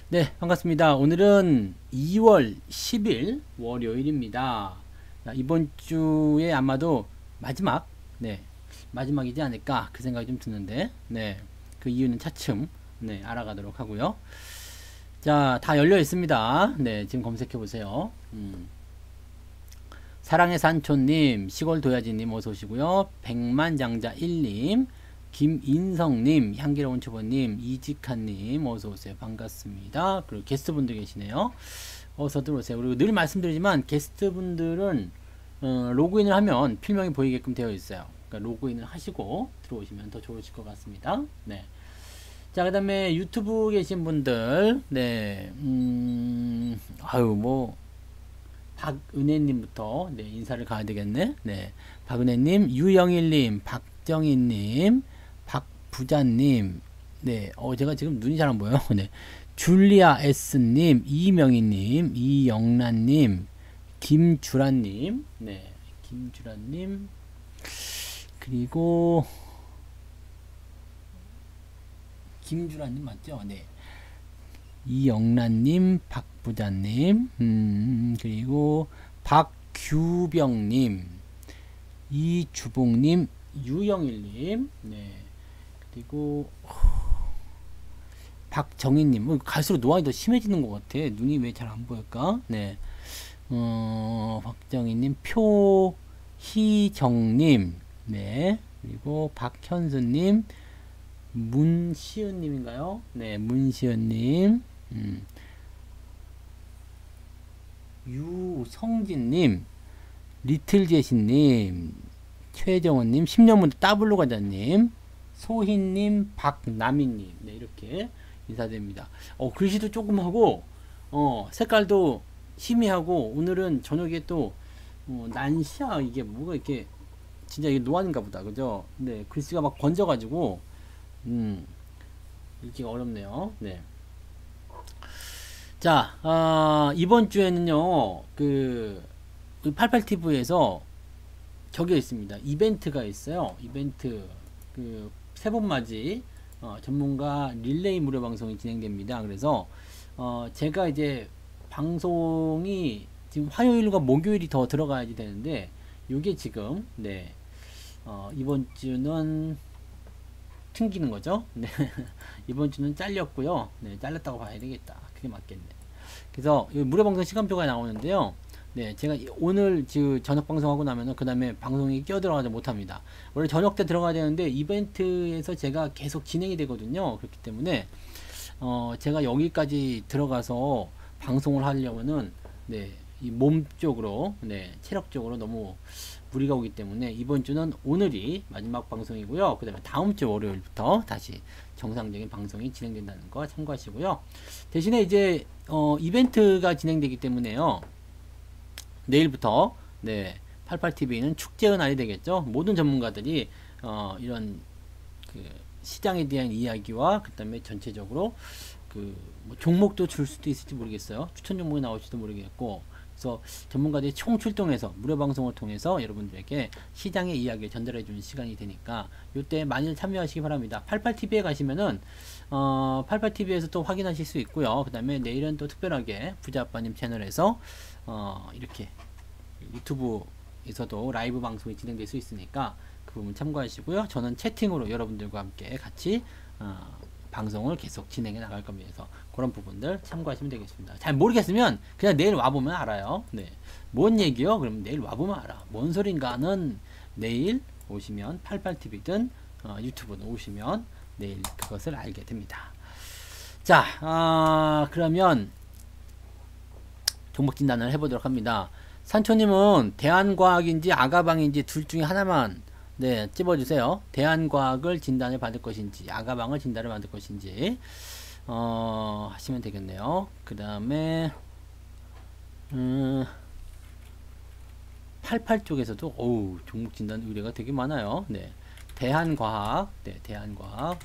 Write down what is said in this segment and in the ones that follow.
네, 반갑습니다. 오늘은 2월 10일 월요일입니다. 자, 이번 주에 아마도 마지막, 마지막이지 않을까 그 생각이 좀 드는데, 그 이유는 차츰, 알아가도록 하고요. 자, 다 열려 있습니다. 지금 검색해 보세요. 사랑의 산초님, 시골 도야지님 어서 오시고요. 백만장자 1님, 김인성님, 향기로운 초보님, 이직한님 어서 오세요. 반갑습니다. 그리고 게스트분들 계시네요. 어서 들어오세요. 그리고 늘 말씀드리지만 게스트분들은 로그인을 하면 필명이 보이게끔 되어 있어요. 그러니까 로그인을 하시고 들어오시면 더 좋으실 것 같습니다. 네. 자, 그 다음에 유튜브 계신 분들, 박은혜님부터 인사를 가야 되겠네. 박은혜님, 유영일님, 박정희님, 박부자님, 제가 지금 눈이 잘 안 보여요. 줄리아 S님, 이명희님, 이영란님, 김주란님, 김주란님, 그리고 김주란님 맞죠? 이영란님, 박부자님, 그리고 박규병님, 이주봉님, 유영일님, 그리고 박정희님. 갈수록 노안이 더 심해지는 것 같아. 눈이 왜 잘 안 보일까? 박정희님, 표희정님, 그리고 박현수님, 문시은님인가요? 문시은님, 유성진님, 리틀제시님, 최정원님, 10년문도 따블로 과자님, 소희님, 박남희님, 이렇게 인사드립니다. 글씨도 조금 하고, 색깔도 희미하고, 오늘은 저녁에 또, 난시야, 이게 뭐가 이렇게, 진짜 이게 노안인가 보다, 그죠? 글씨가 막 번져가지고, 읽기가 어렵네요. 자, 이번 주에는요, 88TV에서 저게 있습니다. 이벤트가 있어요. 이벤트, 세번 맞이, 전문가 릴레이 무료 방송이 진행됩니다. 그래서, 제가 이제 방송이 지금 화요일과 목요일이 더 들어가야지 되는데, 요게 지금, 이번 주는 튕기는 거죠. 이번 주는 잘렸고요. 잘렸다고 봐야 되겠다. 그게 맞겠네. 그래서 무료 방송 시간표가 나오는데요. 제가 오늘 저녁 방송하고 나면은 그 다음에 방송이 끼어들어가지 못합니다. 원래 저녁 때 들어가야 되는데 이벤트에서 제가 계속 진행이 되거든요. 그렇기 때문에 제가 여기까지 들어가서 방송을 하려면은 이 몸 쪽으로 체력적으로 너무 무리가 오기 때문에 이번 주는 오늘이 마지막 방송이고요. 그 다음에 다음 주 월요일부터 다시 정상적인 방송이 진행된다는 거 참고하시고요. 대신에 이제 이벤트가 진행되기 때문에요. 내일부터 88TV는 축제의 날이 되겠죠. 모든 전문가들이 이런 시장에 대한 이야기와 그 다음에 전체적으로 뭐 종목도 줄 수도 있을지 모르겠어요. 추천 종목이 나올지도 모르겠고, 그래서 전문가들이 총 출동해서 무료 방송을 통해서 여러분들에게 시장의 이야기를 전달해 주는 시간이 되니까 이때 많이 참여하시기 바랍니다. 88TV에 가시면은 88TV에서 또 확인하실 수 있고요. 그 다음에 내일은 또 특별하게 부자아빠님 채널에서 이렇게 유튜브에서도 라이브 방송이 진행될 수 있으니까 그 부분 참고하시고요. 저는 채팅으로 여러분들과 함께 같이 방송을 계속 진행해 나갈 겁니다. 그래서 그런 부분들 참고하시면 되겠습니다. 잘 모르겠으면 그냥 내일 와보면 알아요. 뭔 얘기요? 그럼 내일 와보면 알아. 뭔 소린가는 내일 오시면 88TV든 유튜브는 오시면 내일 그것을 알게 됩니다. 자, 그러면 종목 진단을 해보도록 합니다. 산초님은 대한과학인지 아가방인지 둘 중에 하나만 찝어주세요. 대한과학을 진단을 받을 것인지 아가방을 진단을 받을 것인지 하시면 되겠네요. 그 다음에 88 쪽에서도 종목 진단 의뢰가 되게 많아요. 대한과학, 대한과학,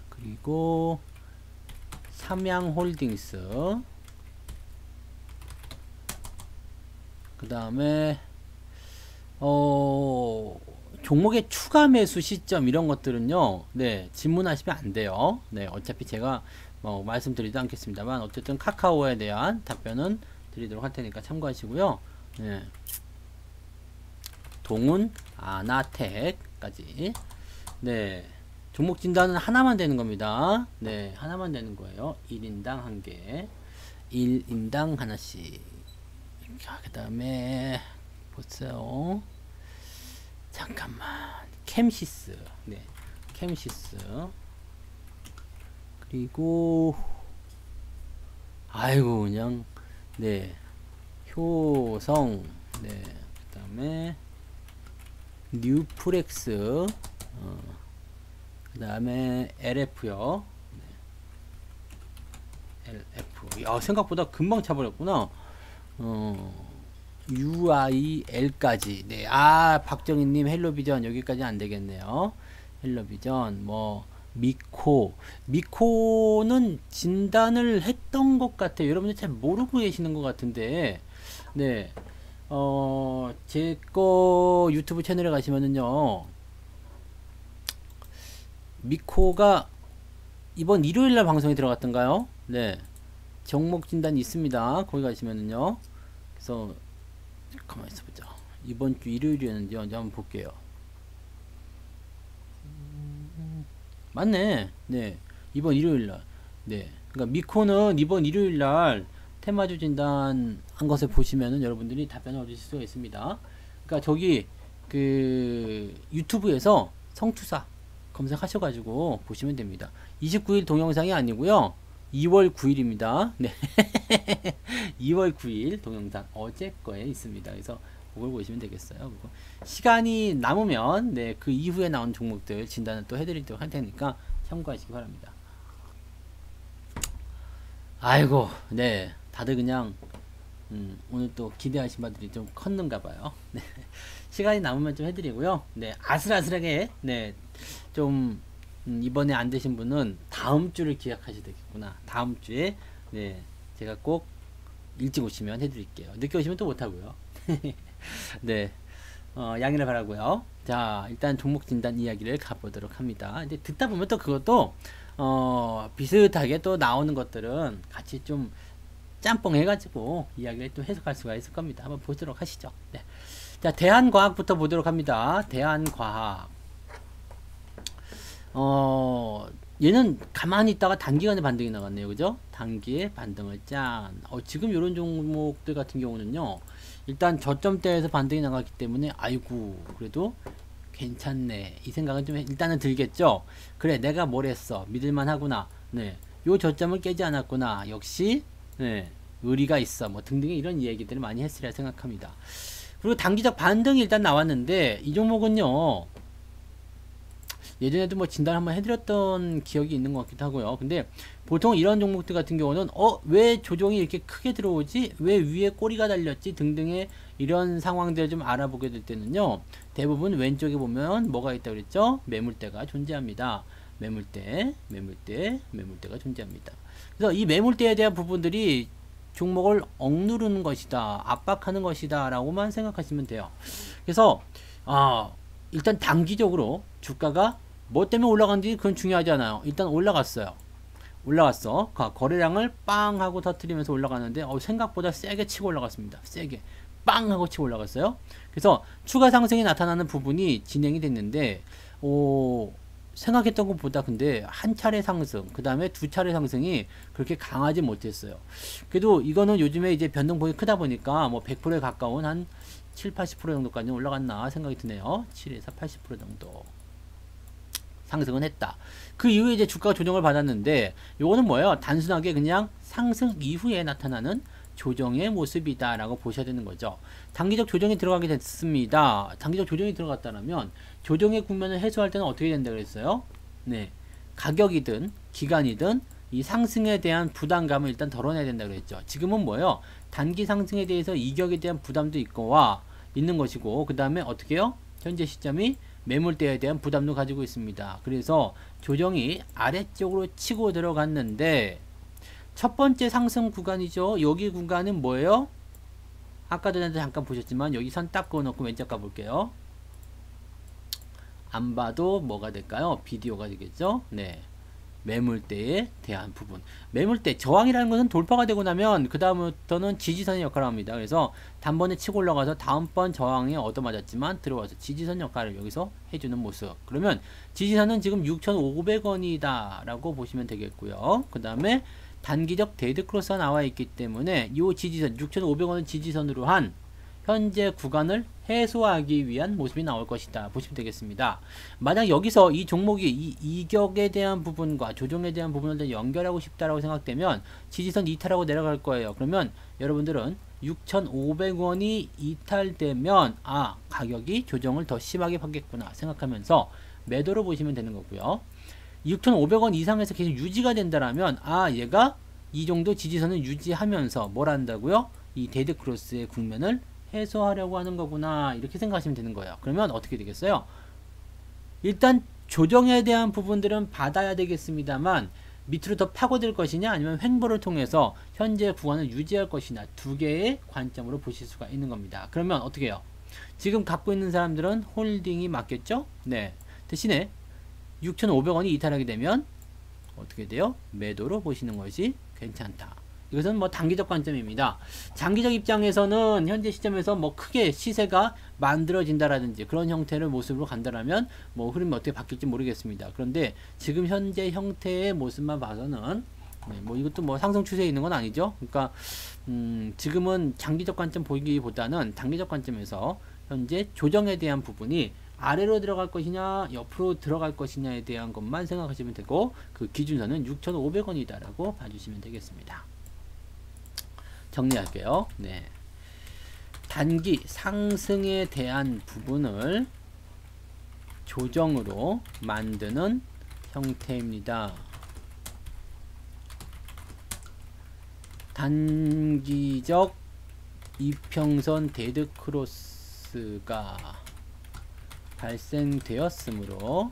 그리고 삼양홀딩스, 그 다음에 종목의 추가 매수 시점 이런 것들은요, 네, 질문하시면 안 돼요. 네, 어차피 제가 뭐 말씀드리지 않겠습니다만 어쨌든 카카오에 대한 답변은 드리도록 할 테니까 참고하시고요. 네. 동훈, 아나텍까지. 네. 종목 진단은 하나만 되는 겁니다. 네, 하나만 되는 거예요. 1인당 한 개. 1인당 하나씩. 자, 그 다음에, 보세요. 잠깐만. 캠시스. 네. 캠시스. 그리고, 아이고, 그냥, 네. 효성. 네. 그 다음에, 뉴프렉스. 그 다음에 LF요. 네. LF. 야, 생각보다 금방 차버렸구나. UIL까지. 네. 아, 박정희님 헬로비전 여기까지 안 되겠네요. 헬로비전, 뭐, 미코는 진단을 했던 것 같아요. 여러분들 잘 모르고 계시는 것 같은데, 네. 제 거 유튜브 채널에 가시면은요, 미코가 이번 일요일날 방송에 들어갔던가요? 네. 종목 진단이 있습니다. 거기 가시면은요. 그래서, 가만히 있어보자. 이번 주 일요일이었는지 언제 한번 볼게요. 맞네. 네. 이번 일요일날. 네. 그러니까 미코는 이번 일요일날 테마주 진단 한 것을 보시면은 여러분들이 답변을 얻으실 수가 있습니다. 그러니까 저기 그 유튜브에서 성투사 검색하셔가지고 보시면 됩니다. 29일 동영상이 아니고요. 2월 9일입니다. 네. 2월 9일 동영상 어제 거에 있습니다. 그래서 그걸 보시면 되겠어요. 그리고 시간이 남으면 네, 그 이후에 나온 종목들 진단을 또 해드리도록 할 테니까 참고하시기 바랍니다. 아이고, 네. 다들 그냥 오늘 또 기대하신 바들이 좀 컸는가 봐요. 네. 시간이 남으면 좀 해드리고요. 네, 아슬아슬하게 네, 좀 이번에 안 되신 분은 다음 주를 기약하셔야 되겠구나. 다음 주에 네, 제가 꼭 일찍 오시면 해드릴게요. 늦게 오시면 또 못하고요. 네, 양해를 바라고요. 자, 일단 종목 진단 이야기를 가보도록 합니다. 이제 듣다 보면 또 그것도 비슷하게 또 나오는 것들은 같이 좀 짬뽕 해가지고 이야기를 또 해석할 수가 있을 겁니다. 한번 보도록 하시죠. 네. 자, 대한과학부터 보도록 합니다. 대한과학. 얘는 가만히 있다가 단기간에 반등이 나갔네요. 그죠? 단기에 반등을 짠. 지금 이런 종목들 같은 경우는요. 일단 저점대에서 반등이 나갔기 때문에 아이고 그래도 괜찮네. 이 생각은 좀 일단은 들겠죠. 그래 내가 뭘 했어. 믿을만 하구나. 네. 요 저점을 깨지 않았구나. 역시 네. 의리가 있어. 뭐 등등의 이런 얘기들을 많이 했으리라 생각합니다. 그리고 단기적 반등이 일단 나왔는데 이 종목은요. 예전에도 뭐 진단 한번 해드렸던 기억이 있는 것 같기도 하고요. 근데 보통 이런 종목들 같은 경우는 왜 조정이 이렇게 크게 들어오지? 왜 위에 꼬리가 달렸지? 등등의 이런 상황들을 좀 알아보게 될 때는요. 대부분 왼쪽에 보면 뭐가 있다고 그랬죠? 매물대가 존재합니다. 매물대가 존재합니다. 그래서 이 매물대에 대한 부분들이 종목을 억누르는 것이다. 압박하는 것이다. 라고만 생각하시면 돼요. 그래서 일단 단기적으로 주가가 뭐 때문에 올라간지 그건 중요하지 않아요. 일단 올라갔어요. 올라갔어. 거래량을 빵 하고 터뜨리면서 올라가는데 생각보다 세게 치고 올라갔습니다. 세게 빵 하고 치고 올라갔어요. 그래서 추가 상승이 나타나는 부분이 진행이 됐는데 생각했던 것보다 근데 한 차례 상승 그 다음에 두 차례 상승이 그렇게 강하지 못했어요. 그래도 이거는 요즘에 이제 변동폭이 크다 보니까 뭐 100%에 가까운 한 7, 80% 정도까지 올라갔나 생각이 드네요. 7에서 80% 정도 상승은 했다. 그 이후에 이제 주가가 조정을 받았는데 요거는 뭐예요? 단순하게 그냥 상승 이후에 나타나는 조정의 모습이다 라고 보셔야 되는 거죠. 단기적 조정이 들어가게 됐습니다. 단기적 조정이 들어갔다면 조정의 국면을 해소할 때는 어떻게 된다 그랬어요? 네, 가격이든 기간이든 이 상승에 대한 부담감을 일단 덜어내야 된다 그랬죠. 지금은 뭐예요? 단기 상승에 대해서 이격에 대한 부담도 있는 것이고 그 다음에 어떻게 해요? 현재 시점이 매물대에 대한 부담도 가지고 있습니다. 그래서 조정이 아래쪽으로 치고 들어갔는데 첫 번째 상승 구간이죠. 여기 구간은 뭐예요? 아까 전에도 잠깐 보셨지만 여기 선 딱 그어놓고 왼쪽 가볼게요. 안 봐도 뭐가 될까요? 비디오가 되겠죠? 네. 매물대에 대한 부분. 매물대, 저항이라는 것은 돌파가 되고 나면 그 다음부터는 지지선의 역할을 합니다. 그래서 단번에 치고 올라가서 다음번 저항에 얻어맞았지만 들어와서 지지선 역할을 여기서 해주는 모습. 그러면 지지선은 지금 6,500원이다 라고 보시면 되겠고요. 그 다음에 단기적 데드크로스가 나와 있기 때문에 이 지지선 6,500원을 지지선으로 한 현재 구간을 해소하기 위한 모습이 나올 것이다 보시면 되겠습니다. 만약 여기서 이 종목이 이 이격에 대한 부분과 조정에 대한 부분을 연결하고 싶다라고 생각되면 지지선 이탈하고 내려갈 거예요. 그러면 여러분들은 6,500원이 이탈되면 가격이 조정을 더 심하게 받겠구나 생각하면서 매도로 보시면 되는 거고요. 6,500원 이상에서 계속 유지가 된다라면 얘가 이 정도 지지선을 유지하면서 뭘 한다고요? 이 데드크로스의 국면을 해소하려고 하는 거구나 이렇게 생각하시면 되는 거예요. 그러면 어떻게 되겠어요? 일단 조정에 대한 부분들은 받아야 되겠습니다만 밑으로 더 파고들 것이냐 아니면 횡보를 통해서 현재 구간을 유지할 것이냐 두 개의 관점으로 보실 수가 있는 겁니다. 그러면 어떻게 해요? 지금 갖고 있는 사람들은 홀딩이 맞겠죠? 네. 대신에 6,500원이 이탈하게 되면 어떻게 돼요? 매도로 보시는 것이 괜찮다. 이것은 뭐 단기적 관점입니다. 장기적 입장에서는 현재 시점에서 뭐 크게 시세가 만들어진다라든지 그런 형태를 모습으로 간다라면 뭐 흐름이 어떻게 바뀔지 모르겠습니다. 그런데 지금 현재 형태의 모습만 봐서는 뭐 이것도 뭐 상승 추세에 있는 건 아니죠. 그러니까 지금은 장기적 관점 보기보다는 단기적 관점에서 현재 조정에 대한 부분이 아래로 들어갈 것이냐 옆으로 들어갈 것이냐에 대한 것만 생각하시면 되고 그 기준선은 6,500원이다 라고 봐주시면 되겠습니다. 정리할게요. 네. 단기 상승에 대한 부분을 조정으로 만드는 형태입니다. 단기적 이평선 데드크로스가 발생되었으므로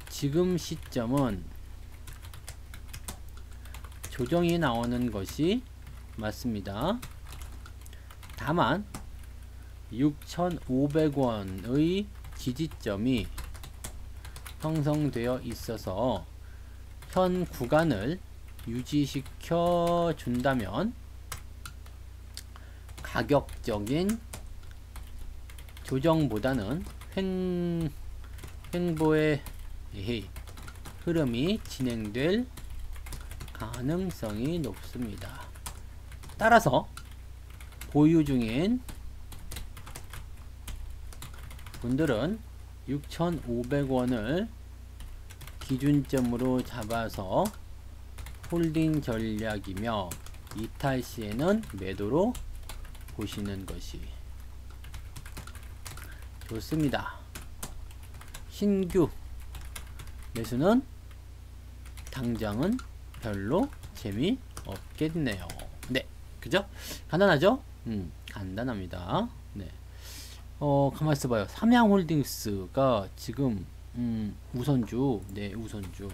지금 시점은 조정이 나오는 것이 맞습니다. 다만 6,500원의 지지점이 형성되어 있어서 현 구간을 유지시켜 준다면 가격적인 조정보다는 횡보의 흐름이 진행될 가능성이 높습니다. 따라서 보유 중인 분들은 6,500원을 기준점으로 잡아서 홀딩 전략이며 이탈 시에는 매도로 보시는 것이 좋습니다. 신규 매수는 당장은 별로 재미없겠네요. 네, 그죠? 간단하죠? 간단합니다. 네. 가만히 있어봐요. 삼양홀딩스가 지금 우선주, 네, 우선주요.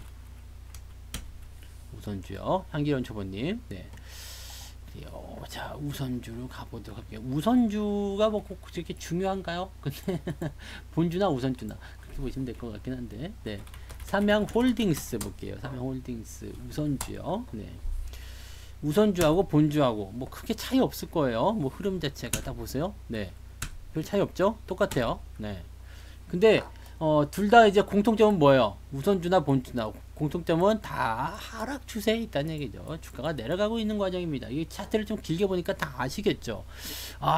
향기련 초보님, 네. 자, 우선주로 가보도록 할게요. 우선주가 뭐 꼭 그렇게 중요한가요? 근데 본주나 우선주나 그렇게 보시면 될 것 같긴 한데, 네. 삼양홀딩스 볼게요. 삼양홀딩스 우선주요. 네. 우선주하고 본주하고 뭐 크게 차이 없을 거예요. 뭐 흐름 자체가 다 보세요. 네. 별 차이 없죠? 똑같아요. 네. 근데 둘 다 이제 공통점은 뭐예요? 우선주나 본주나 공통점은 다 하락 추세에 있다는 얘기죠. 주가가 내려가고 있는 과정입니다. 이 차트를 좀 길게 보니까 다 아시겠죠?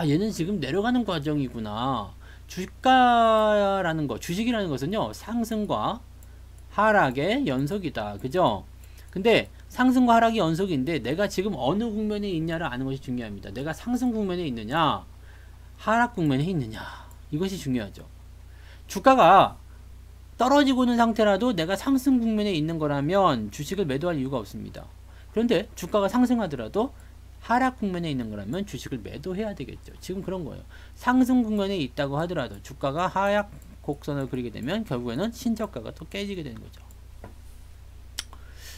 얘는 지금 내려가는 과정이구나. 주가라는 거, 주식이라는 것은요, 상승과 하락의 연속이다. 그죠? 근데 상승과 하락이 연속인데 내가 지금 어느 국면에 있냐를 아는 것이 중요합니다. 내가 상승 국면에 있느냐, 하락 국면에 있느냐, 이것이 중요하죠. 주가가 떨어지고 있는 상태라도 내가 상승 국면에 있는 거라면 주식을 매도할 이유가 없습니다. 그런데 주가가 상승하더라도 하락 국면에 있는 거라면 주식을 매도해야 되겠죠. 지금 그런 거예요. 상승 국면에 있다고 하더라도 주가가 하락 곡선을 그리게 되면 결국에는 신저가가 또 깨지게 되는 거죠.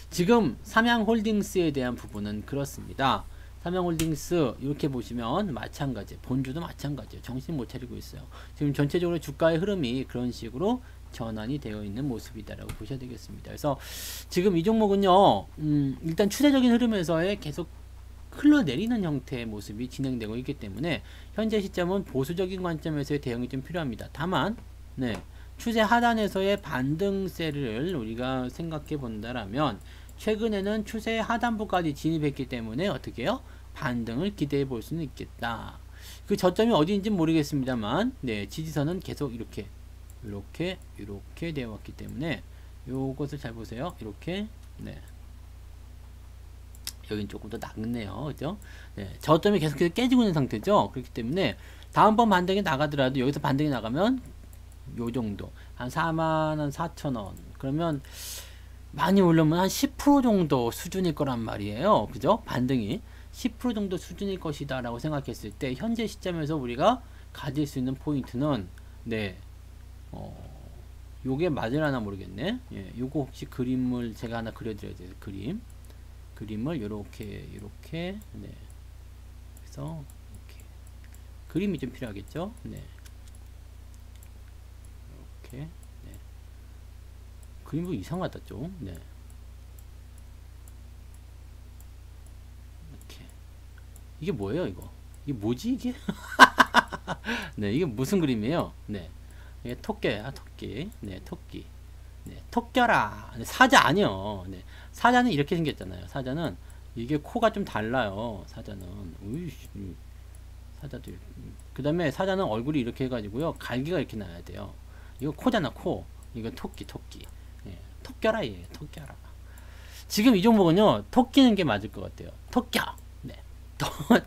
지금 삼양홀딩스에 대한 부분은 그렇습니다. 삼양홀딩스 이렇게 보시면 마찬가지, 본주도 마찬가지예요. 정신 못 차리고 있어요. 지금 전체적으로 주가의 흐름이 그런 식으로 전환이 되어 있는 모습이다라고 보셔야 되겠습니다. 그래서 지금 이 종목은요, 일단 추세적인 흐름에서의 계속 흘러내리는 형태의 모습이 진행되고 있기 때문에 현재 시점은 보수적인 관점에서의 대응이 좀 필요합니다. 다만, 네, 추세 하단에서의 반등세를 우리가 생각해 본다라면 최근에는 추세 하단부까지 진입했기 때문에 어떻게 해요? 반등을 기대해 볼 수는 있겠다. 그 저점이 어디인지 모르겠습니다만, 네, 지지선은 계속 이렇게 되어 왔기 때문에 요것을 잘 보세요. 이렇게, 네. 여긴 조금 더 낮네요. 그죠? 네, 저점이 계속해서 깨지고 있는 상태죠. 그렇기 때문에 다음번 반등이 나가더라도 여기서 반등이 나가면 요 정도 한 44,000원 그러면 많이 올라오면 한 10% 정도 수준일 거란 말이에요. 그죠? 반등이 10% 정도 수준일 것이다 라고 생각했을 때 현재 시점에서 우리가 가질 수 있는 포인트는 네, 요게 맞으려나 모르겠네. 예, 요거 혹시 그림을 제가 하나 그려드려야 돼요. 그림을 요렇게 네. 그래서 이렇게 그림이 좀 필요하겠죠. 네. 이렇게 네. 그림도 이상하다 좀. 네. 이렇게 이게 뭐예요 이거? 이게 뭐지 이게? 네, 이게 무슨 그림이에요? 네. 이게 토끼야, 토끼. 네, 토끼. 네, 토끼라. 네, 사자 아니요. 네. 사자는 이렇게 생겼잖아요. 사자는 이게 코가 좀 달라요. 사자는. 우이씨. 사자도 그 다음에 사자는 얼굴이 이렇게 해가지고요. 갈기가 이렇게 나야 돼요. 이거 코잖아, 코. 이거 토끼. 예, 토끼라, 예, 토끼라. 지금 이 종목은요, 토끼는 게 맞을 것 같아요. 토끼! 네.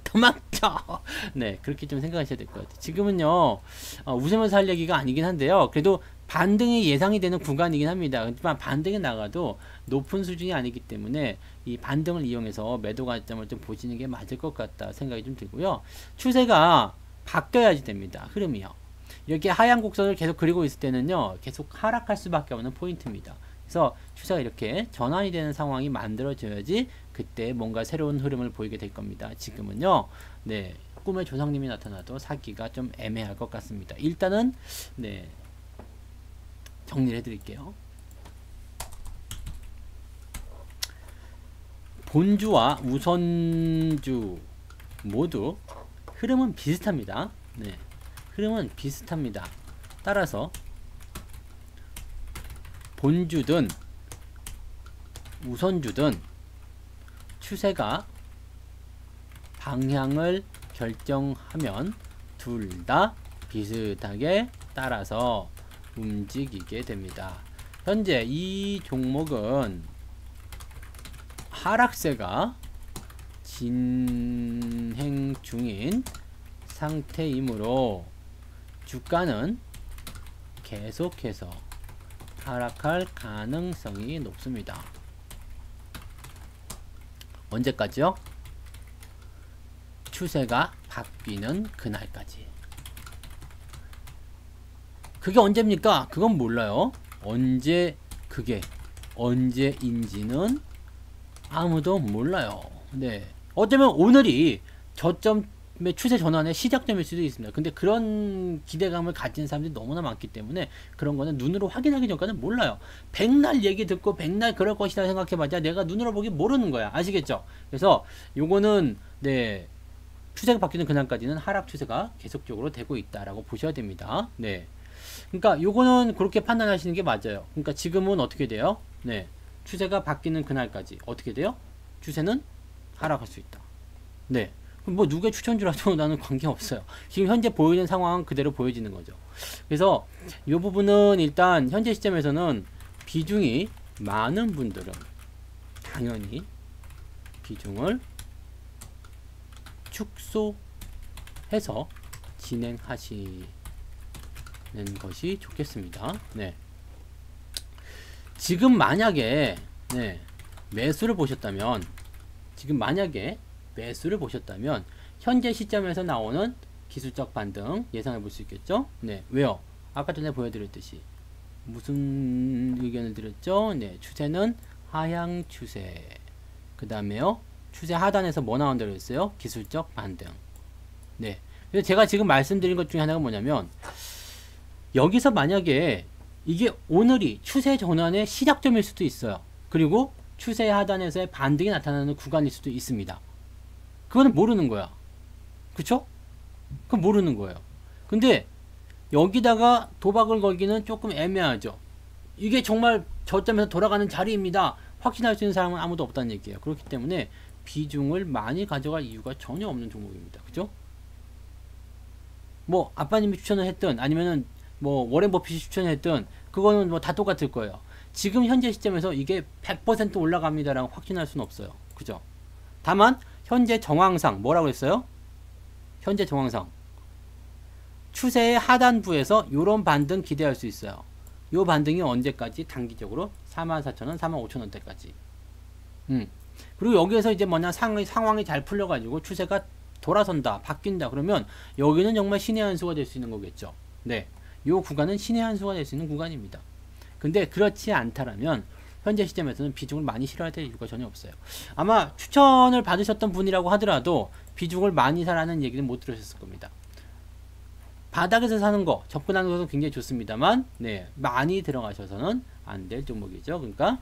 도망쳐! 네, 그렇게 좀 생각하셔야 될 것 같아요. 지금은요, 웃으면서 할 얘기가 아니긴 한데요. 그래도 반등이 예상이 되는 구간이긴 합니다. 하지만 반등이 나가도 높은 수준이 아니기 때문에 이 반등을 이용해서 매도 관점을 좀 보시는 게 맞을 것 같다 생각이 좀 들고요. 추세가 바뀌어야지 됩니다. 흐름이요. 이렇게 하향 곡선을 계속 그리고 있을 때는요, 계속 하락할 수밖에 없는 포인트입니다. 그래서 추세가 이렇게 전환이 되는 상황이 만들어져야지 그때 뭔가 새로운 흐름을 보이게 될 겁니다. 지금은요, 네, 꿈의 조상님이 나타나도 사기가 좀 애매할 것 같습니다. 일단은 네, 정리를 해드릴게요. 본주와 우선주 모두 흐름은 비슷합니다. 네, 흐름은 비슷합니다. 따라서 본주든 우선주든 추세가 방향을 결정하면 둘 다 비슷하게 따라서 움직이게 됩니다. 현재 이 종목은 하락세가 진행 중인 상태이므로 주가는 계속해서 하락할 가능성이 높습니다. 언제까지요? 추세가 바뀌는 그날까지. 그게 언제입니까? 그건 몰라요. 그게 언제인지는 아무도 몰라요. 네. 어쩌면 오늘이 저점의 추세 전환의 시작점일 수도 있습니다. 근데 그런 기대감을 가진 사람들이 너무나 많기 때문에 그런 거는 눈으로 확인하기 전까지는 몰라요. 백날 얘기 듣고 백날 그럴 것이다 생각해봤자 내가 눈으로 보기 모르는 거야. 아시겠죠? 그래서 요거는 네, 추세가 바뀌는 그날까지는 하락 추세가 계속적으로 되고 있다라고 보셔야 됩니다. 네. 그러니까 요거는 그렇게 판단하시는 게 맞아요. 그러니까 지금은 어떻게 돼요? 네. 추세가 바뀌는 그날까지 어떻게 돼요? 추세는 하락할 수 있다. 네. 뭐 누구의 추천주라도 나는 관계없어요. 지금 현재 보이는 상황은 그대로 보여지는 거죠. 그래서 이 부분은 일단 현재 시점에서는 비중이 많은 분들은 당연히 비중을 축소해서 진행하시는 것이 좋겠습니다. 네. 지금 만약에 네, 매수를 보셨다면 현재 시점에서 나오는 기술적 반등 예상해 볼 수 있겠죠? 네. 왜요? 아까 전에 보여드렸듯이 무슨 의견을 드렸죠? 네. 추세는 하향 추세. 그 다음에요. 추세 하단에서 뭐 나온다고 했어요? 기술적 반등. 네. 그래서 제가 지금 말씀드린 것 중에 하나가 뭐냐면 여기서 만약에 이게 오늘이 추세 전환의 시작점일 수도 있어요. 그리고 추세 하단에서의 반등이 나타나는 구간일 수도 있습니다. 그거는 모르는 거야. 그쵸? 그건 모르는 거예요. 근데 여기다가 도박을 걸기는 조금 애매하죠. 이게 정말 저점에서 돌아가는 자리입니다. 확신할 수 있는 사람은 아무도 없다는 얘기예요. 그렇기 때문에 비중을 많이 가져갈 이유가 전혀 없는 종목입니다. 그죠? 뭐 아빠님이 추천을 했든 아니면은 뭐 워렌 버핏이 추천을 했든 그거는 뭐 다 똑같을 거예요. 지금 현재 시점에서 이게 100% 올라갑니다라고 확신할 수는 없어요. 그죠? 다만 현재 정황상 뭐라고 했어요? 현재 정황상 추세의 하단부에서 요런 반등 기대할 수 있어요. 요 반등이 언제까지? 단기적으로 44,000원, 45,000원대까지. 그리고 여기에서 이제 뭐냐 상황이 잘 풀려가지고 추세가 돌아선다, 바뀐다. 그러면 여기는 정말 신의 한 수가 될 수 있는 거겠죠. 네, 요 구간은 신의 한 수가 될 수 있는 구간입니다. 근데 그렇지 않다라면 현재 시점에서는 비중을 많이 실어야 될 이유가 전혀 없어요. 아마 추천을 받으셨던 분이라고 하더라도 비중을 많이 사라는 얘기는 못 들으셨을 겁니다. 바닥에서 사는 거, 접근하는 것은 굉장히 좋습니다만, 네, 많이 들어가셔서는 안 될 종목이죠. 그러니까,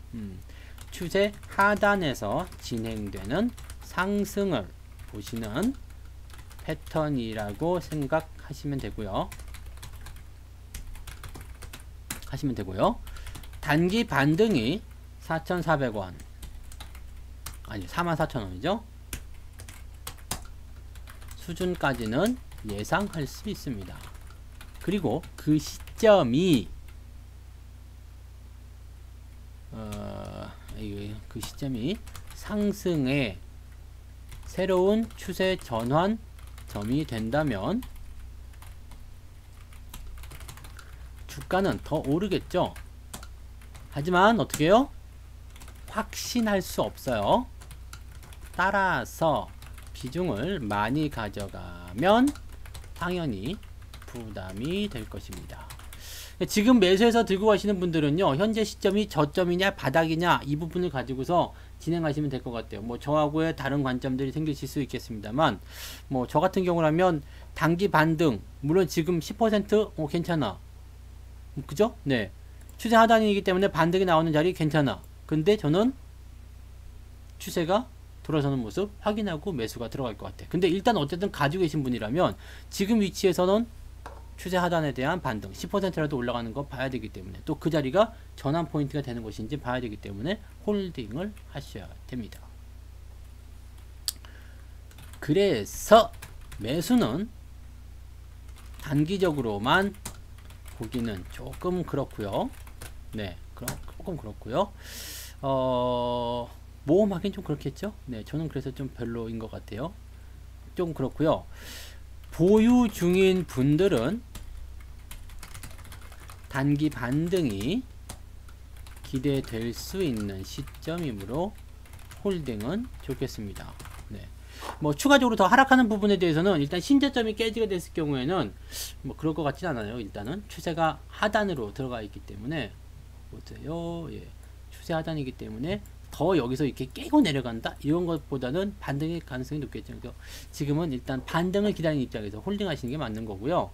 추세 하단에서 진행되는 상승을 보시는 패턴이라고 생각하시면 되고요. 단기 반등이 4,400원, 아니, 44,000원이죠. 수준까지는 예상할 수 있습니다. 그리고 그 시점이 그 시점이 상승의 새로운 추세 전환점이 된다면 주가는 더 오르겠죠. 하지만 어떻게 해요? 확신할 수 없어요. 따라서 비중을 많이 가져가면 당연히 부담이 될 것입니다. 지금 매수해서 들고 가시는 분들은요, 현재 시점이 저점이냐 바닥이냐 이 부분을 가지고서 진행하시면 될 것 같아요. 뭐 저하고의 다른 관점들이 생기실 수 있겠습니다만, 뭐 저 같은 경우라면 단기 반등, 물론 지금 10% 괜찮아, 그죠? 네, 추세 하단이기 때문에 반등이 나오는 자리 괜찮아. 근데 저는 추세가 돌아서는 모습 확인하고 매수가 들어갈 것 같아. 근데 일단 어쨌든 가지고 계신 분이라면 지금 위치에서는 추세 하단에 대한 반등 10%라도 올라가는 거 봐야 되기 때문에, 또 그 자리가 전환 포인트가 되는 것인지 봐야 되기 때문에 홀딩을 하셔야 됩니다. 그래서 매수는 단기적으로만 보기는 조금 그렇고요. 네, 조금 그렇고요. 모험하긴 좀 그렇겠죠. 네, 저는 그래서 좀 별로인 것 같아요. 좀 그렇고요. 보유 중인 분들은 단기 반등이 기대될 수 있는 시점이므로 홀딩은 좋겠습니다. 네. 뭐 추가적으로 더 하락하는 부분에 대해서는 일단 신저점이 깨지게 됐을 경우에는 뭐 그럴 것 같진 않아요. 일단은 추세가 하단으로 들어가 있기 때문에 보세요. 예. 추세 하단이기 때문에 더 여기서 이렇게 깨고 내려간다 이런 것보다는 반등의 가능성이 높겠죠. 그래서 지금은 일단 반등을 기다리는 입장에서 홀딩 하시는 게 맞는 거고요.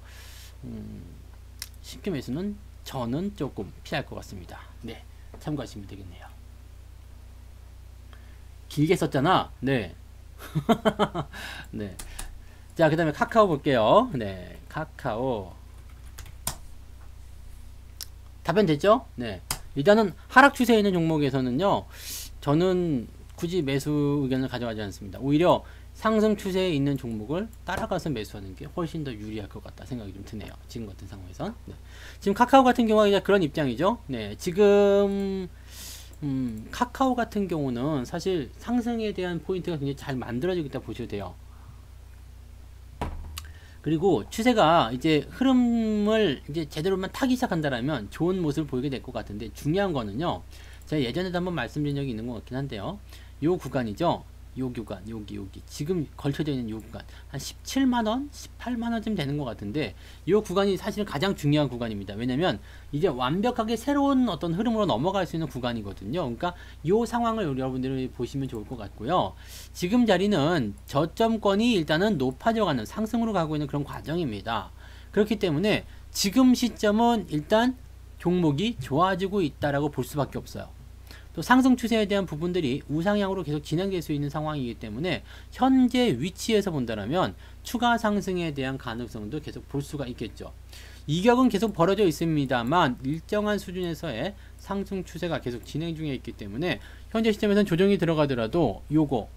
쉽게 매수는 저는 조금 피할 것 같습니다. 네, 참고하시면 되겠네요. 길게 썼잖아. 네. 네. 자, 그 다음에 카카오 볼게요. 네, 카카오 답변 됐죠? 네. 일단은 하락 추세에 있는 종목에서는요, 저는 굳이 매수 의견을 가져가지 않습니다. 오히려 상승 추세에 있는 종목을 따라가서 매수하는 게 훨씬 더 유리할 것 같다 생각이 좀 드네요. 지금 같은 상황에선. 네. 지금 카카오 같은 경우가 이제 그런 입장이죠. 네. 지금 카카오 같은 경우는 사실 상승에 대한 포인트가 굉장히 잘 만들어지고 있다 보셔도 돼요. 그리고 추세가 이제 흐름을 이제 제대로만 타기 시작한다라면 좋은 모습을 보이게 될 것 같은데, 중요한 거는요, 제가 예전에도 한번 말씀드린 적이 있는 것 같긴 한데요, 요 구간이죠. 요 구간, 여기 지금 걸쳐져 있는 요 구간 한 17만원 18만원쯤 되는 것 같은데, 요 구간이 사실은 가장 중요한 구간입니다. 왜냐면 이제 완벽하게 새로운 어떤 흐름으로 넘어갈 수 있는 구간이거든요. 그러니까 요 상황을 여러분들이 보시면 좋을 것 같고요. 지금 자리는 저점권이 일단은 높아져가는, 상승으로 가고 있는 그런 과정입니다. 그렇기 때문에 지금 시점은 일단 종목이 좋아지고 있다라고 볼 수밖에 없어요. 또 상승 추세에 대한 부분들이 우상향으로 계속 진행될 수 있는 상황이기 때문에 현재 위치에서 본다면 추가 상승에 대한 가능성도 계속 볼 수가 있겠죠. 이격은 계속 벌어져 있습니다만 일정한 수준에서의 상승 추세가 계속 진행 중에 있기 때문에 현재 시점에서는 조정이 들어가더라도 요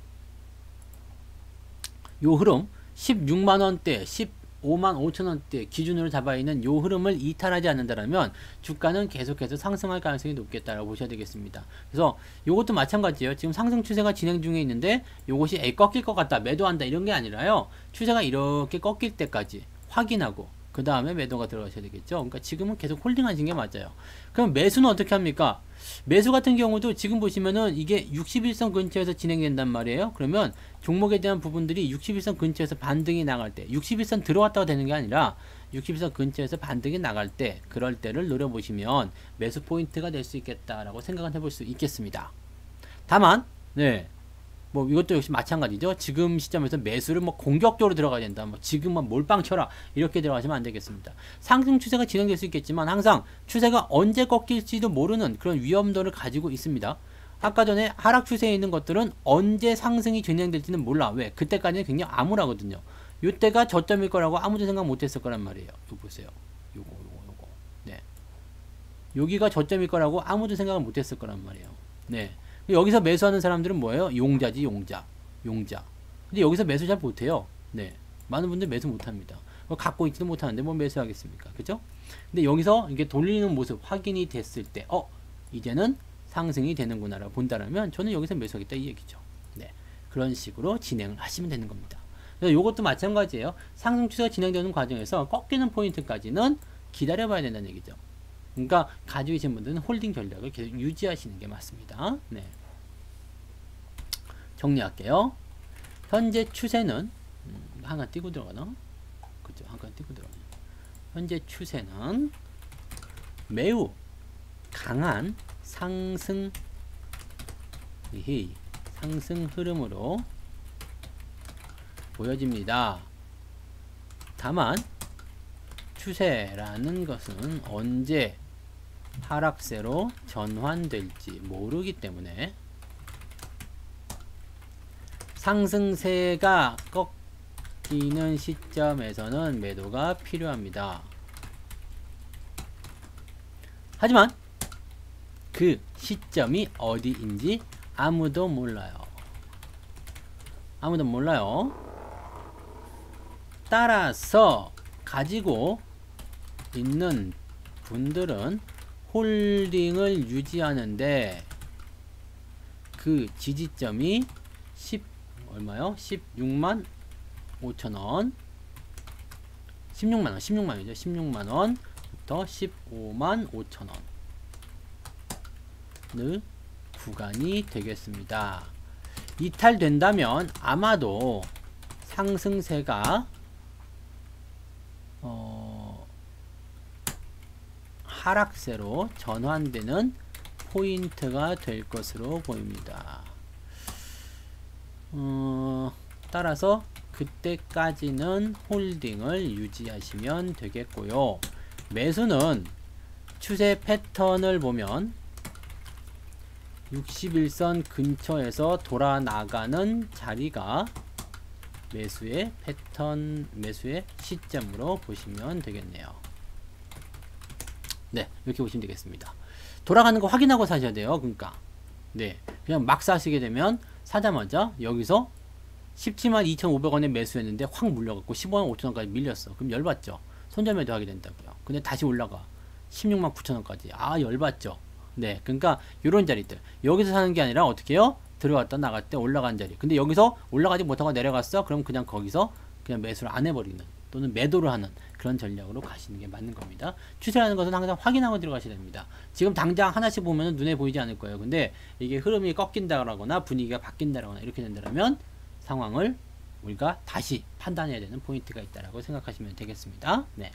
흐름 16만원대 15만 5천원대 기준으로 잡아 있는 요 흐름을 이탈하지 않는다면 주가는 계속해서 상승할 가능성이 높겠다라고 보셔야 되겠습니다. 그래서 요것도 마찬가지예요. 지금 상승 추세가 진행 중에 있는데 요것이 꺾일 것 같다 매도한다 이런 게 아니라요, 추세가 이렇게 꺾일 때까지 확인하고 그 다음에 매도가 들어가셔야 되겠죠. 그러니까 지금은 계속 홀딩 하시는 게 맞아요. 그럼 매수는 어떻게 합니까? 매수 같은 경우도 지금 보시면은 이게 61선 근처에서 진행된단 말이에요. 그러면 종목에 대한 부분들이 61선 근처에서 반등이 나갈 때 61선 들어왔다고 되는 게 아니라 61선 근처에서 반등이 나갈 때 그럴 때를 노려보시면 매수 포인트가 될 수 있겠다라고 생각을 해볼 수 있겠습니다. 다만 뭐 이것도 역시 마찬가지죠. 지금 시점에서 매수를 뭐 공격적으로 들어가야 된다. 뭐 지금만 몰빵 쳐라. 이렇게 들어가시면 안 되겠습니다. 상승 추세가 진행될 수 있겠지만 항상 추세가 언제 꺾일지도 모르는 그런 위험도를 가지고 있습니다. 아까 전에 하락 추세에 있는 것들은 언제 상승이 진행될지는 몰라. 왜? 그때까지는 굉장히 암울하거든요. 이때가 저점일 거라고 아무도 생각 못 했을 거란 말이에요. 이거 보세요. 요거. 네. 여기가 저점일 거라고 아무도 생각을 못 했을 거란 말이에요. 네. 여기서 매수하는 사람들은 뭐예요? 용자지, 용자. 근데 여기서 매수 잘 못해요. 네. 많은 분들 매수 못합니다. 갖고 있지도 못하는데 뭐 매수하겠습니까? 그죠? 근데 여기서 이게 돌리는 모습 확인이 됐을 때, 이제는 상승이 되는구나라고 본다면 저는 여기서 매수하겠다 이 얘기죠. 네. 그런 식으로 진행을 하시면 되는 겁니다. 그래서 이것도 마찬가지예요. 상승 추세가 진행되는 과정에서 꺾이는 포인트까지는 기다려봐야 된다는 얘기죠. 그러니까 가지고 계신 분들은 홀딩 전략을 계속 유지하시는 게 맞습니다. 네. 정리할게요. 현재 추세는 한칸 띄고 들어가나? 그죠? 한칸 띄고 들어가네. 현재 추세는 매우 강한 상승 흐름으로 보여집니다. 다만 추세라는 것은 언제 하락세로 전환될지 모르기 때문에 상승세가 꺾이는 시점에서는 매도가 필요합니다. 하지만 그 시점이 어디인지 아무도 몰라요. 따라서 가지고 있는 분들은 홀딩을 유지하는데 그 지지점이 16만 5천원 16만원이죠. 16만원부터 15만 5천원 구간이 되겠습니다. 이탈된다면 아마도 상승세가 하락세로 전환되는 포인트가 될 것으로 보입니다. 따라서 그때까지는 홀딩을 유지하시면 되겠고요. 매수는 추세 패턴을 보면 61선 근처에서 돌아 나가는 자리가 매수의 패턴, 매수의 시점으로 보시면 되겠네요. 네, 이렇게 보시면 되겠습니다. 돌아가는 거 확인하고 사셔야 돼요. 그러니까 네, 그냥 막 사시게 되면 사자마자 여기서 17만 2,500원에 매수했는데 확 물려갖고 15만 5천원까지 밀렸어. 그럼 열받죠. 손절 매도 하게 된다고요. 근데 다시 올라가 16만 9천원까지. 열받죠. 네, 그러니까 요런 자리들 여기서 사는 게 아니라 어떻게 해요? 들어갔다 나갈 때 올라간 자리. 근데 여기서 올라가지 못하고 내려갔어? 그럼 그냥 거기서 그냥 매수를 안 해버리는 또는 매도를 하는 그런 전략으로 가시는 게 맞는 겁니다. 추세라는 것은 항상 확인하고 들어가셔야 됩니다. 지금 당장 하나씩 보면 눈에 보이지 않을 거예요. 근데 이게 흐름이 꺾인다거나 분위기가 바뀐다거나 이렇게 된다면 상황을 우리가 다시 판단해야 되는 포인트가 있다라고 생각하시면 되겠습니다. 네.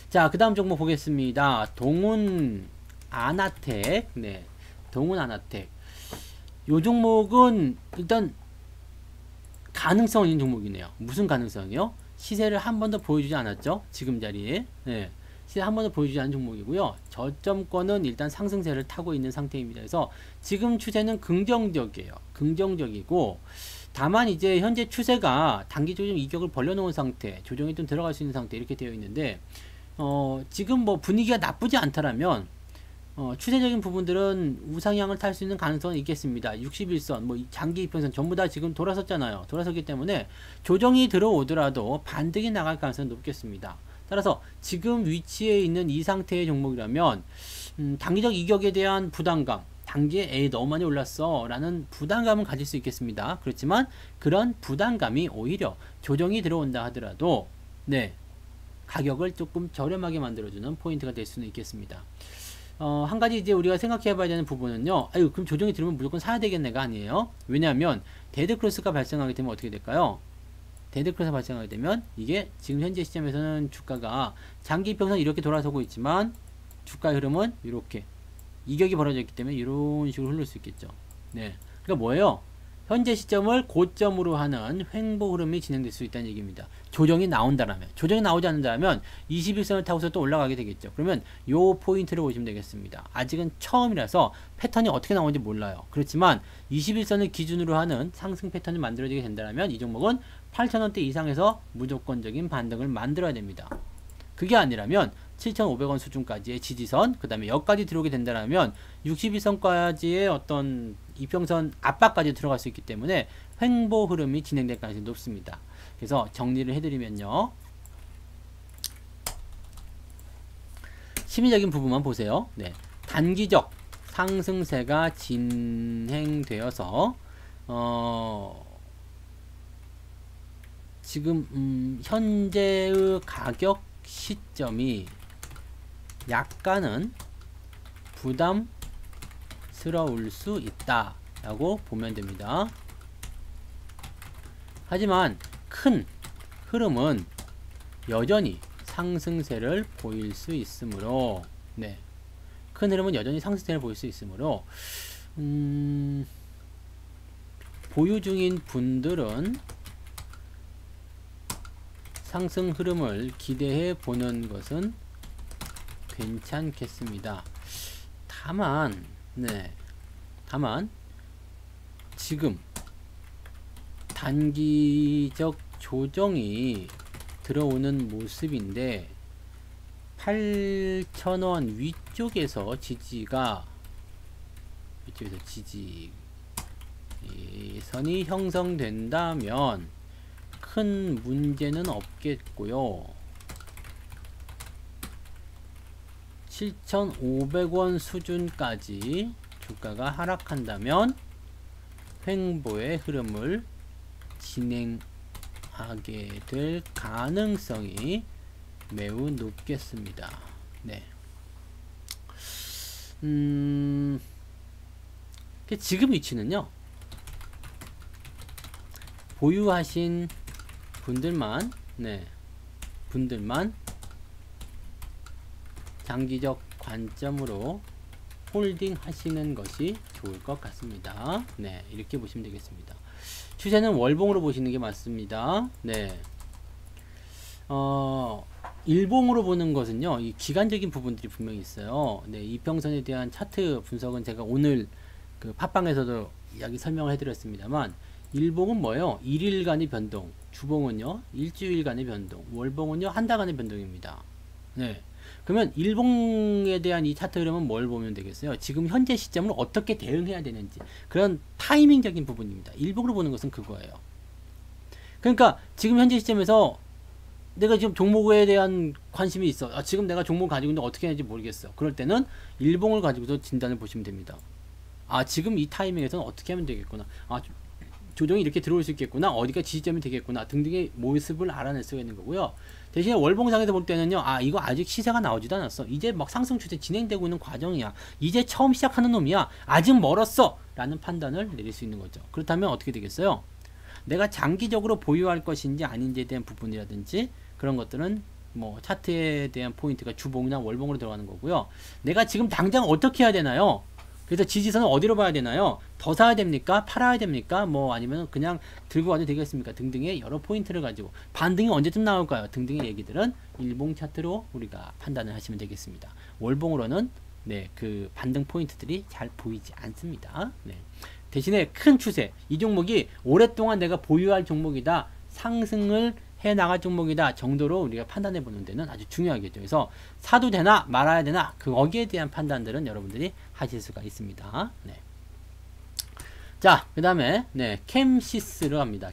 자, 그 다음 종목 보겠습니다. 동훈 아나텍. 네. 동훈 아나텍. 요 종목은 일단 가능성 있는 종목이네요. 무슨 가능성이요? 시세를 한 번도 보여주지 않았죠? 지금 자리에. 네. 시세 한 번도 보여주지 않은 종목이고요. 저점권은 일단 상승세를 타고 있는 상태입니다. 그래서 지금 추세는 긍정적이에요. 긍정적이고, 다만 이제 현재 추세가 단기적으로 좀 이격을 벌려놓은 상태, 조정이 좀 들어갈 수 있는 상태 이렇게 되어 있는데, 지금 뭐 분위기가 나쁘지 않다라면 추세적인 부분들은 우상향을 탈 수 있는 가능성은 있겠습니다. 61선, 뭐 장기 이평선 전부 다 지금 돌아섰잖아요. 돌아섰기 때문에 조정이 들어오더라도 반등이 나갈 가능성이 높겠습니다. 따라서 지금 위치에 있는 이 상태의 종목이라면 단기적 이격에 대한 부담감, 단기에 에이 너무 많이 올랐어 라는 부담감은 가질 수 있겠습니다. 그렇지만 그런 부담감이 오히려 조정이 들어온다 하더라도 네, 가격을 조금 저렴하게 만들어주는 포인트가 될 수는 있겠습니다. 한 가지 이제 우리가 생각해 봐야 되는 부분은요. 아유, 그럼 조정이 들으면 무조건 사야 되겠네가 아니에요. 왜냐하면 데드크로스가 발생하게 되면 어떻게 될까요? 데드크로스가 발생하게 되면 이게 지금 현재 시점에서는 주가가 장기 이평선 이렇게 돌아서고 있지만 주가의 흐름은 이렇게 이격이 벌어져 있기 때문에 이런 식으로 흐를 수 있겠죠. 네, 그러니까 뭐예요? 현재 시점을 고점으로 하는 횡보 흐름이 진행될 수 있다는 얘기입니다. 조정이 나온다라면, 조정이 나오지 않는다면 21선을 타고서 또 올라가게 되겠죠. 그러면 요 포인트를 보시면 되겠습니다. 아직은 처음이라서 패턴이 어떻게 나오는지 몰라요. 그렇지만 21선을 기준으로 하는 상승 패턴이 만들어지게 된다면 이 종목은 8,000원대 이상에서 무조건적인 반등을 만들어야 됩니다. 그게 아니라면 7,500원 수준까지의 지지선, 그 다음에 여기까지 들어오게 된다면 61선까지의 어떤 이평선 압박까지 들어갈 수 있기 때문에 횡보 흐름이 진행될 가능성이 높습니다. 그래서 정리를 해드리면요. 심리적인 부분만 보세요. 네, 단기적 상승세가 진행되어서 지금 현재의 가격 시점이 약간은 부담스러울 수 있다 라고 보면 됩니다. 하지만 큰 흐름은 여전히 상승세를 보일 수 있으므로 네, 큰 흐름은 여전히 상승세를 보일 수 있으므로 보유 중인 분들은 상승 흐름을 기대해 보는 것은 괜찮겠습니다. 다만 지금 단기적 조정이 들어오는 모습인데 8,000원 위쪽에서 지지선이 형성된다면 큰 문제는 없겠고요. 7,500원 수준까지 주가가 하락한다면 횡보의 흐름을 진행하게 될 가능성이 매우 높겠습니다. 네. 지금 위치는요. 보유하신 분들만 장기적 관점으로 홀딩 하시는 것이 좋을 것 같습니다. 네, 이렇게 보시면 되겠습니다. 추세는 월봉으로 보시는 게 맞습니다. 네. 일봉으로 보는 것은요, 이 기간적인 부분들이 분명히 있어요. 네, 이평선에 대한 차트 분석은 제가 오늘 그 팟빵에서도 이야기 설명을 해드렸습니다만, 일봉은 뭐예요? 1일간의 변동, 주봉은요, 일주일간의 변동, 월봉은요, 한 달간의 변동입니다. 네. 그러면 일봉에 대한 이 차트 흐름은 뭘 보면 되겠어요? 지금 현재 시점을 어떻게 대응해야 되는지, 그런 타이밍적인 부분입니다. 일봉으로 보는 것은 그거예요. 그러니까 지금 현재 시점에서 내가 지금 종목에 대한 관심이 있어. 지금 내가 종목 가지고 있는데 어떻게 해야 할지 모르겠어. 그럴 때는 일봉을 가지고서 진단을 보시면 됩니다. 지금 이 타이밍에서는 어떻게 하면 되겠구나. 조정이 이렇게 들어올 수 있겠구나. 어디가 지지점이 되겠구나. 등등의 모습을 알아낼 수가 있는 거고요. 대신에 월봉상에서 볼 때는요. 이거 아직 시세가 나오지도 않았어. 이제 막 상승 추세 진행되고 있는 과정이야. 이제 처음 시작하는 놈이야. 아직 멀었어. 라는 판단을 내릴 수 있는 거죠. 그렇다면 어떻게 되겠어요? 내가 장기적으로 보유할 것인지 아닌지에 대한 부분이라든지 그런 것들은 뭐 차트에 대한 포인트가 주봉이나 월봉으로 들어가는 거고요. 내가 지금 당장 어떻게 해야 되나요? 그래서 지지선은 어디로 봐야 되나요? 더 사야 됩니까? 팔아야 됩니까? 뭐 아니면 그냥 들고 가도 되겠습니까? 등등의 여러 포인트를 가지고 반등이 언제쯤 나올까요? 등등의 얘기들은 일봉 차트로 우리가 판단을 하시면 되겠습니다. 월봉으로는 네, 그 반등 포인트들이 잘 보이지 않습니다. 네. 대신에 큰 추세, 이 종목이 오랫동안 내가 보유할 종목이다, 상승을 해 나갈 종목이다 정도로 우리가 판단해 보는 데는 아주 중요하겠죠. 그래서 사도 되나 말아야 되나 거기에 대한 판단들은 여러분들이 하실 수가 있습니다. 네. 자, 그 다음에 네, 캠시스로 합니다.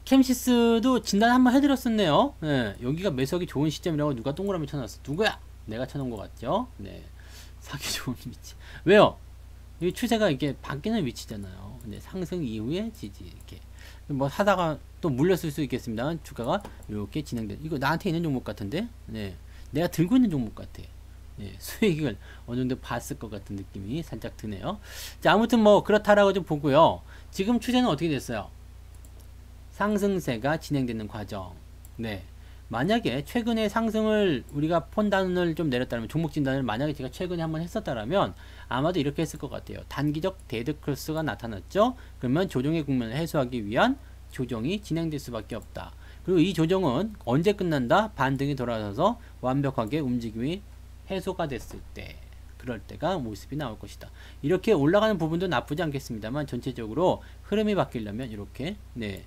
캠시스도 진단 한번 해드렸었네요. 네, 여기가 매수하기 좋은 시점이라고 누가 동그라미 쳐놨어? 누구야? 내가 쳐놓은 것 같죠? 네, 사기 좋은 위치. 왜요? 이 추세가 이게 바뀌는 위치잖아요. 근데 상승 이후에 지지 이렇게 뭐 하다가 또 물렸을 수 있겠습니다. 주가가 이렇게 진행된, 이거 나한테 있는 종목 같은데, 네, 내가 들고 있는 종목 같아. 네, 수익을 어느 정도 봤을 것 같은 느낌이 살짝 드네요. 자, 아무튼 뭐 그렇다라고 좀 보고요. 지금 추세는 어떻게 됐어요? 상승세가 진행되는 과정. 네, 만약에 최근에 상승을 우리가 판단을 좀 내렸다면, 종목 진단을 만약에 제가 최근에 한번 했었다라면 아마도 이렇게 했을 것 같아요. 단기적 데드크로스가 나타났죠. 그러면 조정의 국면을 해소하기 위한 조정이 진행될 수밖에 없다. 그리고 이 조정은 언제 끝난다? 반등이 돌아서서 완벽하게 움직임이 해소가 됐을 때, 그럴 때가 모습이 나올 것이다. 이렇게 올라가는 부분도 나쁘지 않겠습니다만 전체적으로 흐름이 바뀌려면 이렇게 네,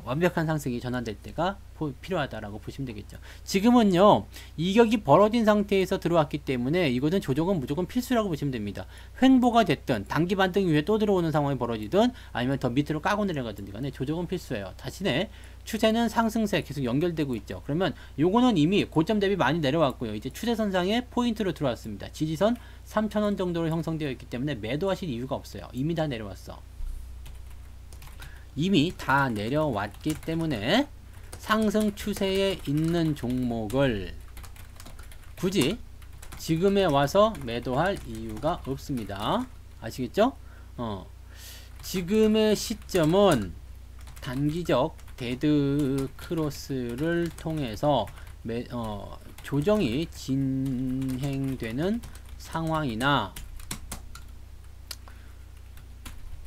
완벽한 상승이 전환될 때가 필요하다라고 보시면 되겠죠. 지금은요, 이격이 벌어진 상태에서 들어왔기 때문에 이거는 조정은 무조건 필수라고 보시면 됩니다. 횡보가 됐든 단기 반등 이후에 또 들어오는 상황이 벌어지든 아니면 더 밑으로 까고 내려가든 간에 조정은 필수예요. 자신의 추세는 상승세 계속 연결되고 있죠. 그러면 요거는 이미 고점 대비 많이 내려왔고요. 이제 추세선상에 포인트로 들어왔습니다. 지지선 3,000원 정도로 형성되어 있기 때문에 매도하실 이유가 없어요. 이미 다 내려왔어. 이미 다 내려왔기 때문에 상승 추세에 있는 종목을 굳이 지금에 와서 매도할 이유가 없습니다. 아시겠죠? 지금의 시점은 단기적 데드 크로스를 통해서 조정이 진행되는 상황이나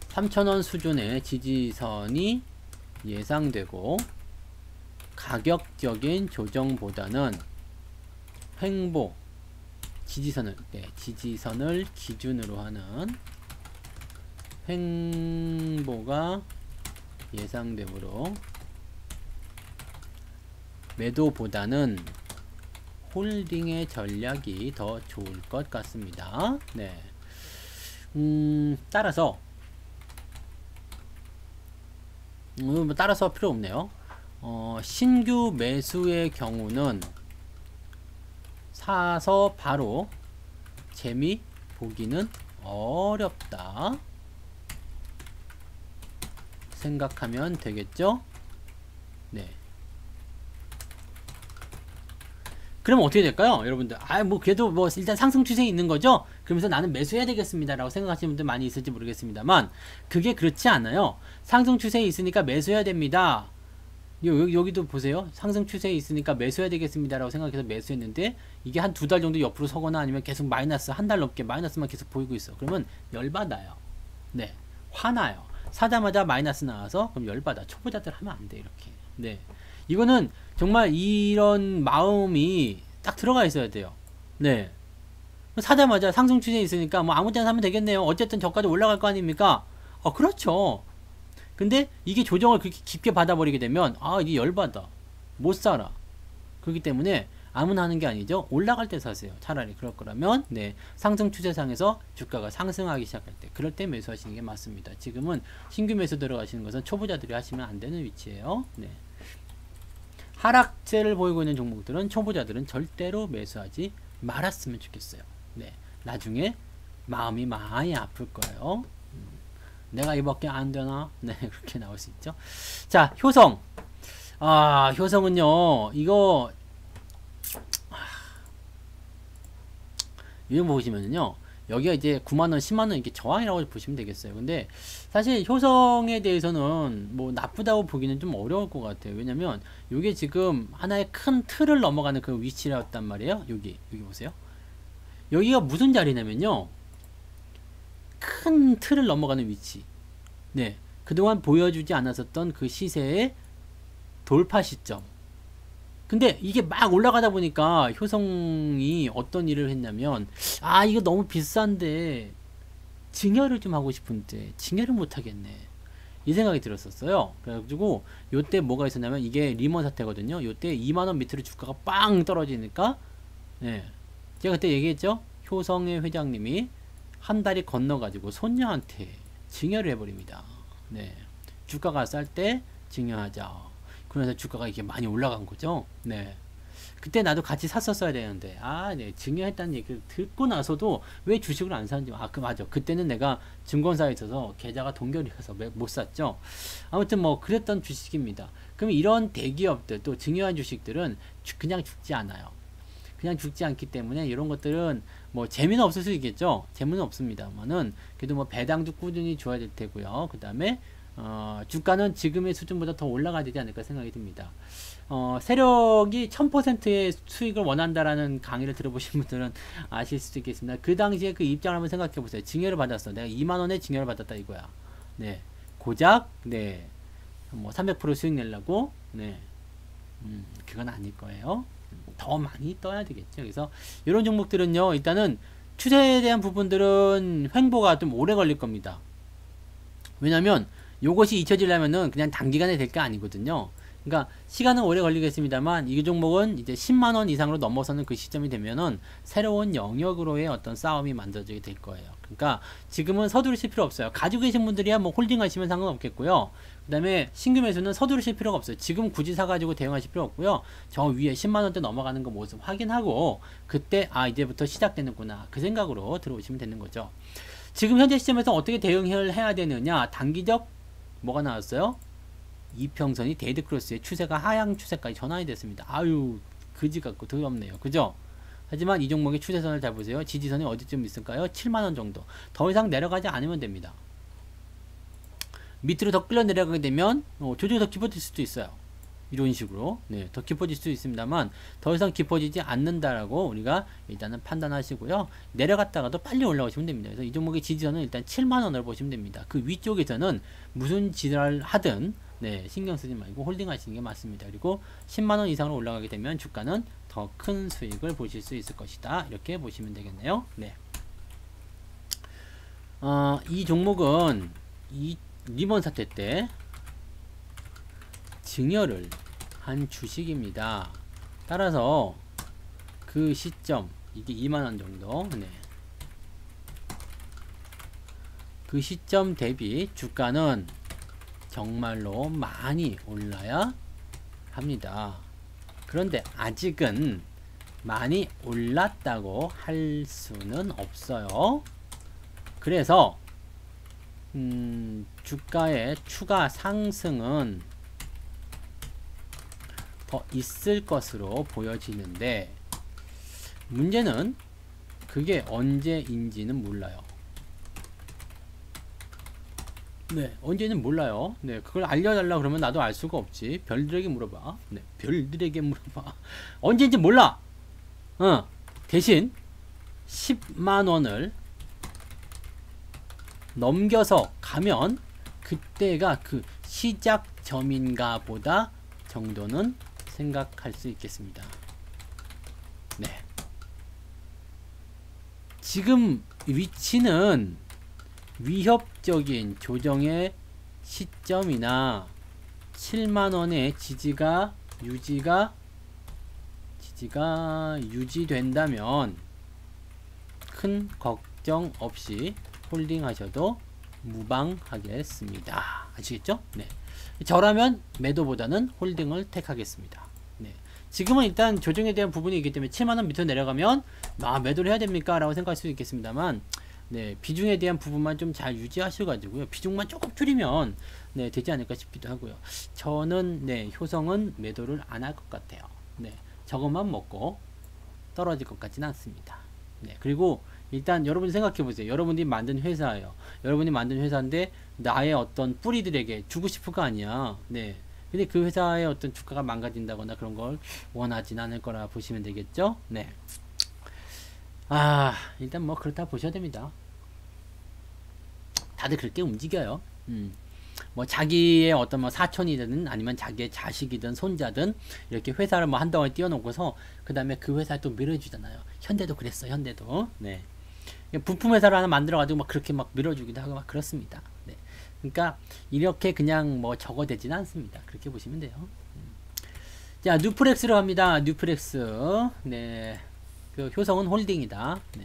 3,000원 수준의 지지선이 예상되고, 가격적인 조정보다는 횡보, 지지선을 기준으로 하는 횡보가 예상되므로 매도보다는 홀딩의 전략이 더 좋을 것 같습니다. 네. 따라서 따라서 필요 없네요. 신규 매수의 경우는 사서 바로 재미 보기는 어렵다 생각하면 되겠죠? 네. 그럼 어떻게 될까요? 여러분들, 그래도 일단 상승 추세에 있는 거죠? 그러면서 나는 매수해야 되겠습니다 라고 생각하시는 분들 많이 있을지 모르겠습니다만, 그게 그렇지 않아요. 상승 추세에 있으니까 매수해야 됩니다. 여기도 보세요. 상승 추세에 있으니까 매수해야 되겠습니다 라고 생각해서 매수했는데, 이게 한 2달 정도 옆으로 서거나 아니면 계속 마이너스, 한 달 넘게 마이너스만 계속 보이고 있어. 그러면 열받아요. 네. 화나요. 사자마자 마이너스 나와서 그럼 열받아. 초보자들 하면 안 돼, 이렇게. 네. 이거는 정말 이런 마음이 딱 들어가 있어야 돼요. 네. 사자마자 상승 추세에 있으니까 뭐 아무 때나 사면 되겠네요. 어쨌든 저까지 올라갈 거 아닙니까? 그렇죠. 근데 이게 조정을 그렇게 깊게 받아버리게 되면 이게 열받아. 못 살아. 그렇기 때문에 아무나 하는 게 아니죠. 올라갈 때 사세요. 차라리 그럴 거라면 네, 상승 추세상에서 주가가 상승하기 시작할 때, 그럴 때 매수하시는 게 맞습니다. 지금은 신규 매수 들어가시는 것은 초보자들이 하시면 안 되는 위치예요. 네. 하락세를 보이고 있는 종목들은 초보자들은 절대로 매수하지 말았으면 좋겠어요. 네, 나중에 마음이 많이 아플 거예요. 내가 이밖에 안 되나? 네, 그렇게 나올 수 있죠. 자, 효성. 효성은요, 이거 보시면요, 여기가 이제 9만원, 10만원 이렇게 저항이라고 보시면 되겠어요. 근데 사실 효성에 대해서는 뭐 나쁘다고 보기는 좀 어려울 것 같아요. 왜냐면 이게 지금 하나의 큰 틀을 넘어가는 그 위치였단 말이에요. 여기 보세요. 여기가 무슨 자리냐면요, 큰 틀을 넘어가는 위치. 네. 그동안 보여주지 않았었던 그 시세의 돌파 시점. 근데 이게 막 올라가다 보니까 효성이 어떤 일을 했냐면, 아, 이거 너무 비싼데, 증여를 좀 하고 싶은데, 증여를 못 하겠네. 이 생각이 들었었어요. 그래가지고, 요때 뭐가 있었냐면, 이게 리먼 사태거든요. 요때 2만원 밑으로 주가가 빵 떨어지니까, 네. 제가 그때 얘기했죠? 효성의 회장님이 한 달이 건너가지고 손녀한테 증여를 해버립니다. 네. 주가가 쌀 때 증여하자. 그래서 주가가 이게 많이 올라간 거죠. 네. 그때 나도 같이 샀었어야 되는데, 네, 증여했다는 얘기를 듣고 나서도 왜 주식을 안 사는지, 맞아. 그때는 내가 증권사에 있어서 계좌가 동결이어서 못 샀죠. 아무튼 뭐, 그랬던 주식입니다. 그럼 이런 대기업들, 또 증여한 주식들은 그냥 죽지 않아요. 그냥 죽지 않기 때문에 이런 것들은 뭐 재미는 없을 수 있겠죠. 재미는 없습니다만은 그래도 뭐 배당도 꾸준히 줘야 될 테고요. 그 다음에 주가는 지금의 수준보다 더 올라가야 되지 않을까 생각이 듭니다. 세력이 1000%의 수익을 원한다라는 강의를 들어보신 분들은 아실 수도 있겠습니다. 그 당시에 그 입장을 한번 생각해 보세요. 증여를 받았어. 내가 2만원에 증여를 받았다 이거야. 네. 고작, 네. 뭐 300% 수익 내려고, 네. 그건 아닐 거예요. 더 많이 떠야 되겠죠. 그래서 이런 종목들은요, 일단은 추세에 대한 부분들은 횡보가 좀 오래 걸릴 겁니다. 왜냐면 요것이 잊혀지려면은 그냥 단기간에 될 게 아니거든요. 그러니까 시간은 오래 걸리겠습니다만 이 종목은 이제 10만원 이상으로 넘어서는 그 시점이 되면은 새로운 영역으로의 어떤 싸움이 만들어지게 될 거예요. 그러니까 지금은 서두르실 필요 없어요. 가지고 계신 분들이야 뭐 홀딩 하시면 상관없겠고요. 그 다음에 신규 매수는 서두르실 필요가 없어요. 지금 굳이 사가지고 대응하실 필요 없고요. 저 위에 10만원대 넘어가는 거 모습 확인하고 그때 이제부터 시작되는구나 그 생각으로 들어오시면 되는 거죠. 지금 현재 시점에서 어떻게 대응을 해야 되느냐. 단기적 뭐가 나왔어요? 이평선이 데이드크로스의 추세가 하향 추세까지 전환이 됐습니다. 아유, 그지 같고 더럽네요. 그죠? 하지만 이 종목의 추세선을 잘 보세요. 지지선이 어디쯤 있을까요? 7만원 정도. 더 이상 내려가지 않으면 됩니다. 밑으로 더 끌려 내려가게 되면 조정이 더 깊어질 수도 있어요. 이런 식으로 네, 더 깊어질 수도 있습니다만 더 이상 깊어지지 않는다라고 우리가 일단은 판단하시고요. 내려갔다가도 빨리 올라오시면 됩니다. 그래서 이 종목의 지지선은 일단 7만원을 보시면 됩니다. 그 위쪽에서는 무슨 지랄 하든 네, 신경 쓰지 말고 홀딩 하시는 게 맞습니다. 그리고 10만원 이상으로 올라가게 되면 주가는 더 큰 수익을 보실 수 있을 것이다. 이렇게 보시면 되겠네요. 네. 이 종목은 이 리먼 사태 때 증여를 한 주식입니다. 따라서 그 시점 이게 2만원 정도 네. 그 시점 대비 주가는 정말로 많이 올라야 합니다. 그런데 아직은 많이 올랐다고 할 수는 없어요. 그래서 주가의 추가 상승은 더 있을 것으로 보여지는데 문제는 그게 언제인지는 몰라요. 네, 언제는 몰라요. 네, 그걸 알려달라 그러면 나도 알 수가 없지. 별들에게 물어봐. 네, 별들에게 물어봐. 언제인지 몰라. 대신 10만원을 넘겨서 가면 그때가 그 시작점인가 보다 정도는 생각할 수 있겠습니다. 네. 지금 위치는 위협적인 조정의 시점이나 7만원의 지지가 유지된다면 큰 걱정 없이 홀딩 하셔도 무방하겠습니다. 아시겠죠? 네. 저라면 매도보다는 홀딩을 택하겠습니다. 네. 지금은 일단 조정에 대한 부분이 있기 때문에 7만원 밑으로 내려가면 매도를 해야 됩니까? 라고 생각할 수 있겠습니다만 네, 비중에 대한 부분만 좀 잘 유지하셔가지고요. 비중만 조금 줄이면 네, 되지 않을까 싶기도 하고요. 저는 네, 효성은 매도를 안 할 것 같아요. 네, 저것만 먹고 떨어질 것 같지는 않습니다. 네, 그리고 일단 여러분이 생각해 보세요. 여러분이 만든 회사예요. 여러분이 만든 회사인데 나의 어떤 뿌리들에게 주고 싶을 거 아니야. 네. 근데 그 회사의 어떤 주가가 망가진다거나 그런 걸 원하진 않을 거라 보시면 되겠죠. 네. 일단 뭐 그렇다 보셔야 됩니다. 다들 그렇게 움직여요. 뭐 자기의 어떤 뭐 사촌이든 아니면 자기의 자식이든 손자든 이렇게 회사를 뭐 한덩어리 띄워놓고서 그 다음에 그 회사에 또 밀어주잖아요. 현대도 그랬어, 현대도. 네. 부품 회사를 하나 만들어가지고 막 그렇게 막 밀어주기도 하고 막 그렇습니다. 네. 그러니까 이렇게 그냥 뭐 적어되지는 않습니다. 그렇게 보시면 돼요. 자, 뉴프렉스로 합니다. 뉴프렉스. 네. 그 효성은 홀딩이다. 네.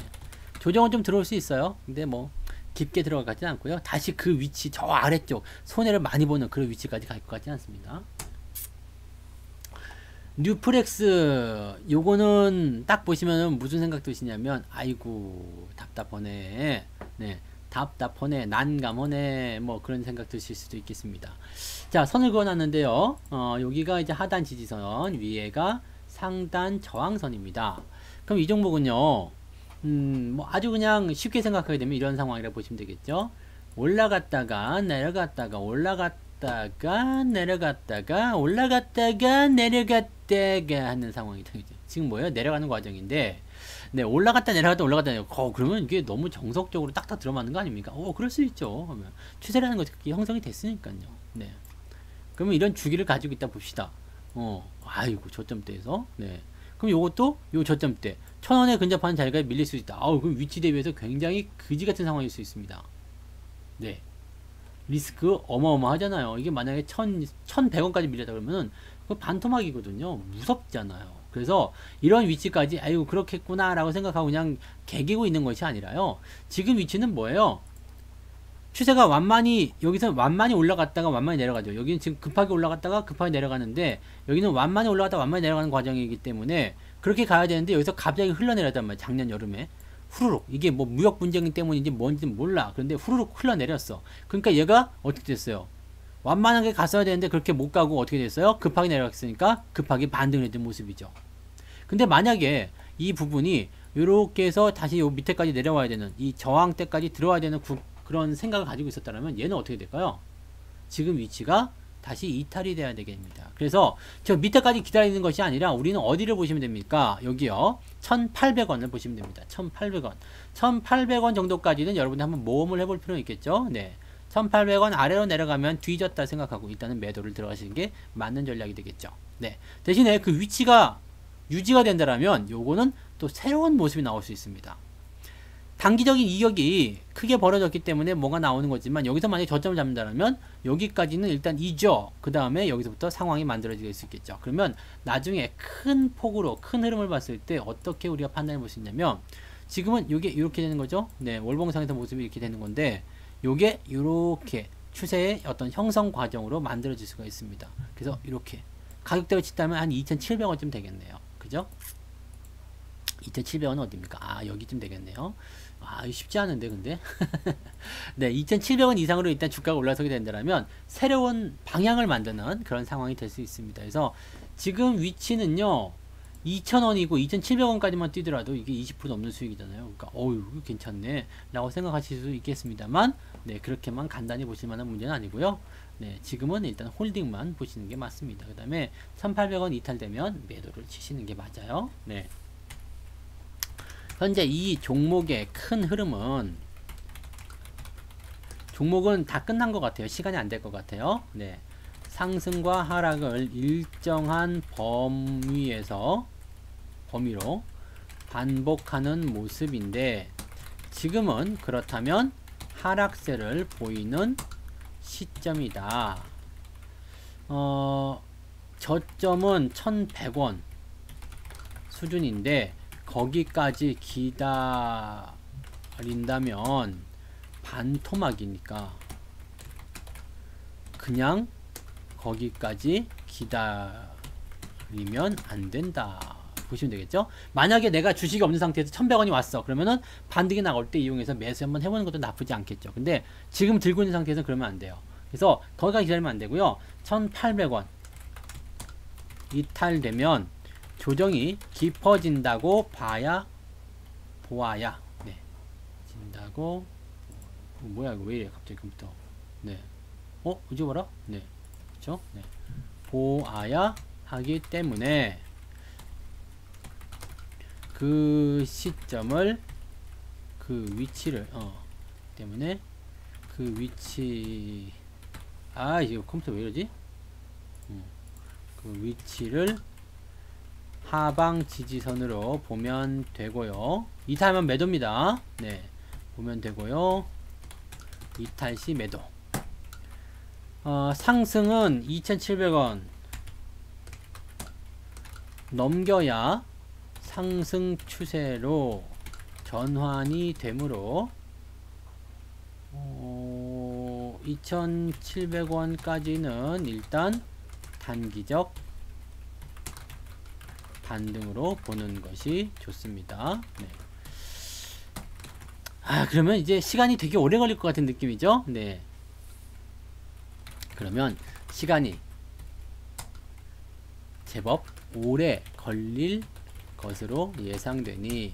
조정은 좀 들어올 수 있어요. 근데 뭐 깊게 들어가지 않고요. 다시 그 위치 저 아래쪽 손해를 많이 보는 그런 위치까지 갈 것 같지 않습니다. 뉴프렉스 요거는 딱 보시면은 무슨 생각 드시냐면 아이고 답답하네. 네. 답답하네, 난감하네, 뭐 그런 생각 드실 수도 있겠습니다. 자, 선을 그어놨는데요. 여기가 이제 하단 지지선, 위에가 상단 저항선입니다. 그럼 이 종목은요, 뭐 아주 그냥 쉽게 생각하게 되면 이런 상황이라 보시면 되겠죠. 올라갔다가 내려갔다가 올라갔다가 내려갔다가 올라갔다가 내려갔다가 하는 상황이 되겠죠. 지금 뭐예요? 내려가는 과정인데, 네, 올라갔다 내려갔다 올라갔다 내려갔다. 그러면 이게 너무 정석적으로 딱딱 들어맞는 거 아닙니까? 그럴 수 있죠. 추세라는 것이 형성이 됐으니까요. 네. 그러면 이런 주기를 가지고 있다 봅시다. 아이고, 저점대에서. 네. 그럼 요것도 요 저점대 1000원에 근접하는 자리가 밀릴 수 있다. 그럼 위치 대비해서 굉장히 그지 같은 상황일 수 있습니다. 네. 리스크 어마어마하잖아요. 이게 만약에 1100원까지 밀렸다 그러면은 그 반토막이거든요. 무섭잖아요. 그래서 이런 위치까지 아이고 그렇겠구나 라고 생각하고 그냥 개기고 있는 것이 아니라요. 지금 위치는 뭐예요? 추세가 완만히 여기서 완만히 올라갔다가 완만히 내려가죠. 여기는 지금 급하게 올라갔다가 급하게 내려가는데 여기는 완만히 올라갔다가 완만히 내려가는 과정이기 때문에 그렇게 가야 되는데 여기서 갑자기 흘러내렸단 말이에요. 작년 여름에 후루룩, 이게 뭐 무역 분쟁 때문인지 뭔지는 몰라. 그런데 후루룩 흘러내렸어. 그러니까 얘가 어떻게 됐어요? 완만하게 갔어야 되는데 그렇게 못 가고 어떻게 됐어요? 급하게 내려갔으니까 급하게 반등을 했던 모습이죠. 근데 만약에 이 부분이 이렇게 해서 다시 요 밑에까지 내려와야 되는 이 저항대까지 들어와야 되는 그런 생각을 가지고 있었다면 얘는 어떻게 될까요? 지금 위치가 다시 이탈이 돼야 되게 됩니다. 그래서 저 밑에까지 기다리는 것이 아니라 우리는 어디를 보시면 됩니까? 여기요. 1800원을 보시면 됩니다. 1800원. 1800원 정도까지는 여러분이 한번 모험을 해볼 필요는 있겠죠? 네. 1800원 아래로 내려가면 뒤졌다 생각하고 일단은 매도를 들어가시는 게 맞는 전략이 되겠죠. 네. 대신에 그 위치가 유지가 된다라면 요거는 또 새로운 모습이 나올 수 있습니다. 단기적인 이격이 크게 벌어졌기 때문에 뭐가 나오는 거지만 여기서 만약에 저점을 잡는다면 여기까지는 일단 이죠. 그 다음에 여기서부터 상황이 만들어질 수 있겠죠. 그러면 나중에 큰 폭으로 큰 흐름을 봤을 때 어떻게 우리가 판단해 볼 수 있냐면 지금은 이게 이렇게 되는 거죠. 네, 월봉상에서 모습이 이렇게 되는 건데 요게 이렇게 추세의 어떤 형성 과정으로 만들어질 수가 있습니다. 그래서 이렇게 가격대로 치다면 한 2,700원쯤 되겠네요. 그죠? 2,700원은 어디입니까? 여기쯤 되겠네요. 쉽지 않은데, 근데. 네, 2,700원 이상으로 일단 주가가 올라서게 된다면 새로운 방향을 만드는 그런 상황이 될 수 있습니다. 그래서 지금 위치는요, 2,000원이고 2,700원까지만 뛰더라도 이게 20% 넘는 수익이잖아요. 그러니까, 이거 괜찮네. 라고 생각하실 수 있겠습니다만, 네, 그렇게만 간단히 보실 만한 문제는 아니고요. 네, 지금은 일단 홀딩만 보시는 게 맞습니다. 그 다음에 1,800원 이탈되면 매도를 치시는 게 맞아요. 네. 현재 이 종목의 큰 흐름은 종목은 다 끝난 것 같아요. 시간이 안 될 것 같아요. 네. 상승과 하락을 일정한 범위로 반복하는 모습인데 지금은 그렇다면 하락세를 보이는 시점이다. 저점은 1,100원 수준인데 거기까지 기다린다면 반토막이니까 그냥 거기까지 기다리면 안 된다 보시면 되겠죠. 만약에 내가 주식이 없는 상태에서 1,100원이 왔어 그러면은 반등이 나올 때 이용해서 매수 한번 해보는 것도 나쁘지 않겠죠. 근데 지금 들고 있는 상태에서 그러면 안 돼요. 그래서 거기까지 기다리면 안 되고요. 1,800원 이탈되면 조정이 깊어진다고 보아야 네. 진다고 뭐야 이거 왜 이래 갑자기 컴퓨터. 네. 이거 봐라. 네. 그쵸? 네. 보아야 하기 때문에 그 시점을 그 위치를 때문에 그 그 위치, 이거 컴퓨터 왜 이러지? 그 위치를 하방 지지선으로 보면 되고요. 이탈하면 매도입니다. 네, 보면 되고요. 이탈 시 매도. 상승은 2,700원 넘겨야 상승 추세로 전환이 되므로 2,700원까지는 일단 단기적 반등으로 보는 것이 좋습니다. 네. 그러면 이제 시간이 되게 오래 걸릴 것 같은 느낌이죠? 네. 그러면 시간이 제법 오래 걸릴 것으로 예상되니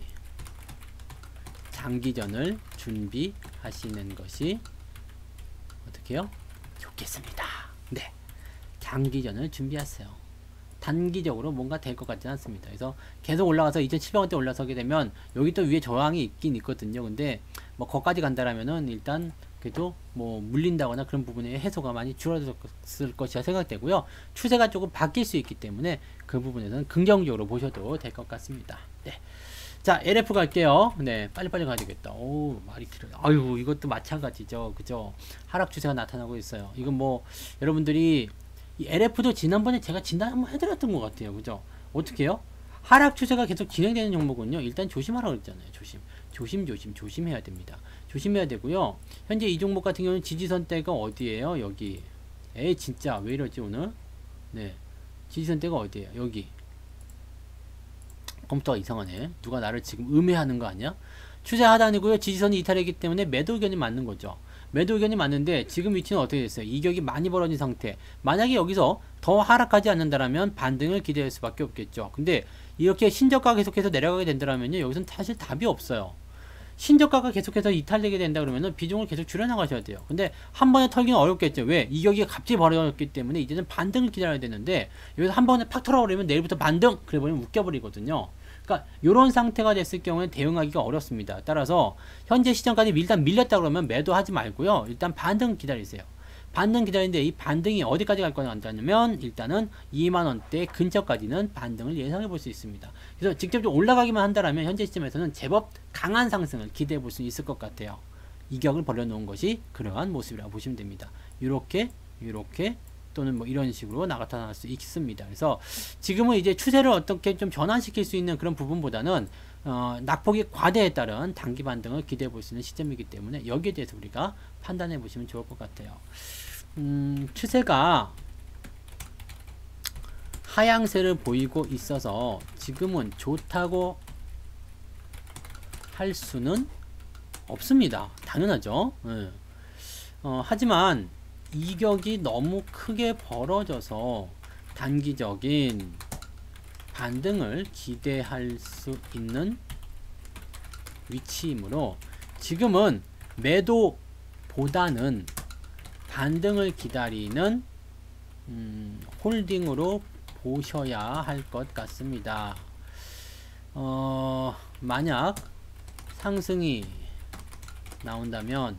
장기전을 준비하시는 것이 어떻게요? 좋겠습니다. 네. 장기전을 준비하세요. 단기적으로 뭔가 될 것 같지는 않습니다. 그래서 계속 올라가서 2,700원대 올라서게 되면 여기 또 위에 저항이 있긴 있거든요. 근데 뭐 거기까지 간다라면은 일단 그래도 뭐 물린다거나 그런 부분에 해소가 많이 줄어들 것이라 생각되고요. 추세가 조금 바뀔 수 있기 때문에 그 부분에서는 긍정적으로 보셔도 될 것 같습니다. 네. 자, LF 갈게요. 네, 빨리빨리 가야 되겠다. 오, 말이 길어요. 아유, 이것도 마찬가지죠. 그죠? 하락 추세가 나타나고 있어요. 이건 뭐, 여러분들이, 이 LF도 지난번에 제가 진단 한번 해드렸던 것 같아요. 그죠? 어떻게 해요? 하락 추세가 계속 진행되는 종목은요, 일단 조심하라고 그랬잖아요. 조심해야 됩니다. 조심해야 되고요. 현재 이 종목 같은 경우는 지지선대가 어디예요? 여기. 진짜, 왜 이러지, 오늘? 네. 지지선대가 어디예요? 여기. 컴퓨터가 이상하네. 누가 나를 지금 음해하는 거 아니야? 추세 하단이고요. 지지선이 이탈했기 때문에 매도 의견이 맞는 거죠. 매도 의견이 맞는데 지금 위치는 어떻게 됐어요? 이격이 많이 벌어진 상태. 만약에 여기서 더 하락하지 않는다라면 반등을 기대할 수밖에 없겠죠. 근데 이렇게 신저가가 계속해서 내려가게 된다면요, 여기서는 사실 답이 없어요. 신저가가 계속해서 이탈되게 된다 그러면은 비중을 계속 줄여나가셔야 돼요. 근데 한 번에 털기는 어렵겠죠. 왜? 이격이 갑자기 벌어졌기 때문에 이제는 반등을 기다려야 되는데 여기서 한 번에 팍 털어버리면 내일부터 반등! 그래버리면 웃겨버리거든요. 그러니까 이런 상태가 됐을 경우에 대응하기가 어렵습니다. 따라서 현재 시장까지 일단 밀렸다 그러면 매도하지 말고요. 일단 반등 기다리세요. 반등 기다리는데 이 반등이 어디까지 갈 거냐 한다면 일단은 2만원대 근처까지는 반등을 예상해 볼 수 있습니다. 그래서 직접적으로 올라가기만 한다면 현재 시점에서는 제법 강한 상승을 기대해 볼 수 있을 것 같아요. 이격을 벌려놓은 것이 그러한 모습이라고 보시면 됩니다. 이렇게 또는 뭐 이런 식으로 나타날 수 있습니다. 그래서 지금은 이제 추세를 어떻게 좀 전환시킬 수 있는 그런 부분보다는 낙폭이 과대에 따른 단기 반등을 기대해 볼 수 있는 시점이기 때문에 여기에 대해서 우리가 판단해 보시면 좋을 것 같아요. 추세가 하향세를 보이고 있어서 지금은 좋다고 할 수는 없습니다. 당연하죠. 하지만 이격이 너무 크게 벌어져서 단기적인 반등을 기대할 수 있는 위치이므로 지금은 매도보다는 반등을 기다리는 홀딩으로 보셔야 할 것 같습니다. 만약 상승이 나온다면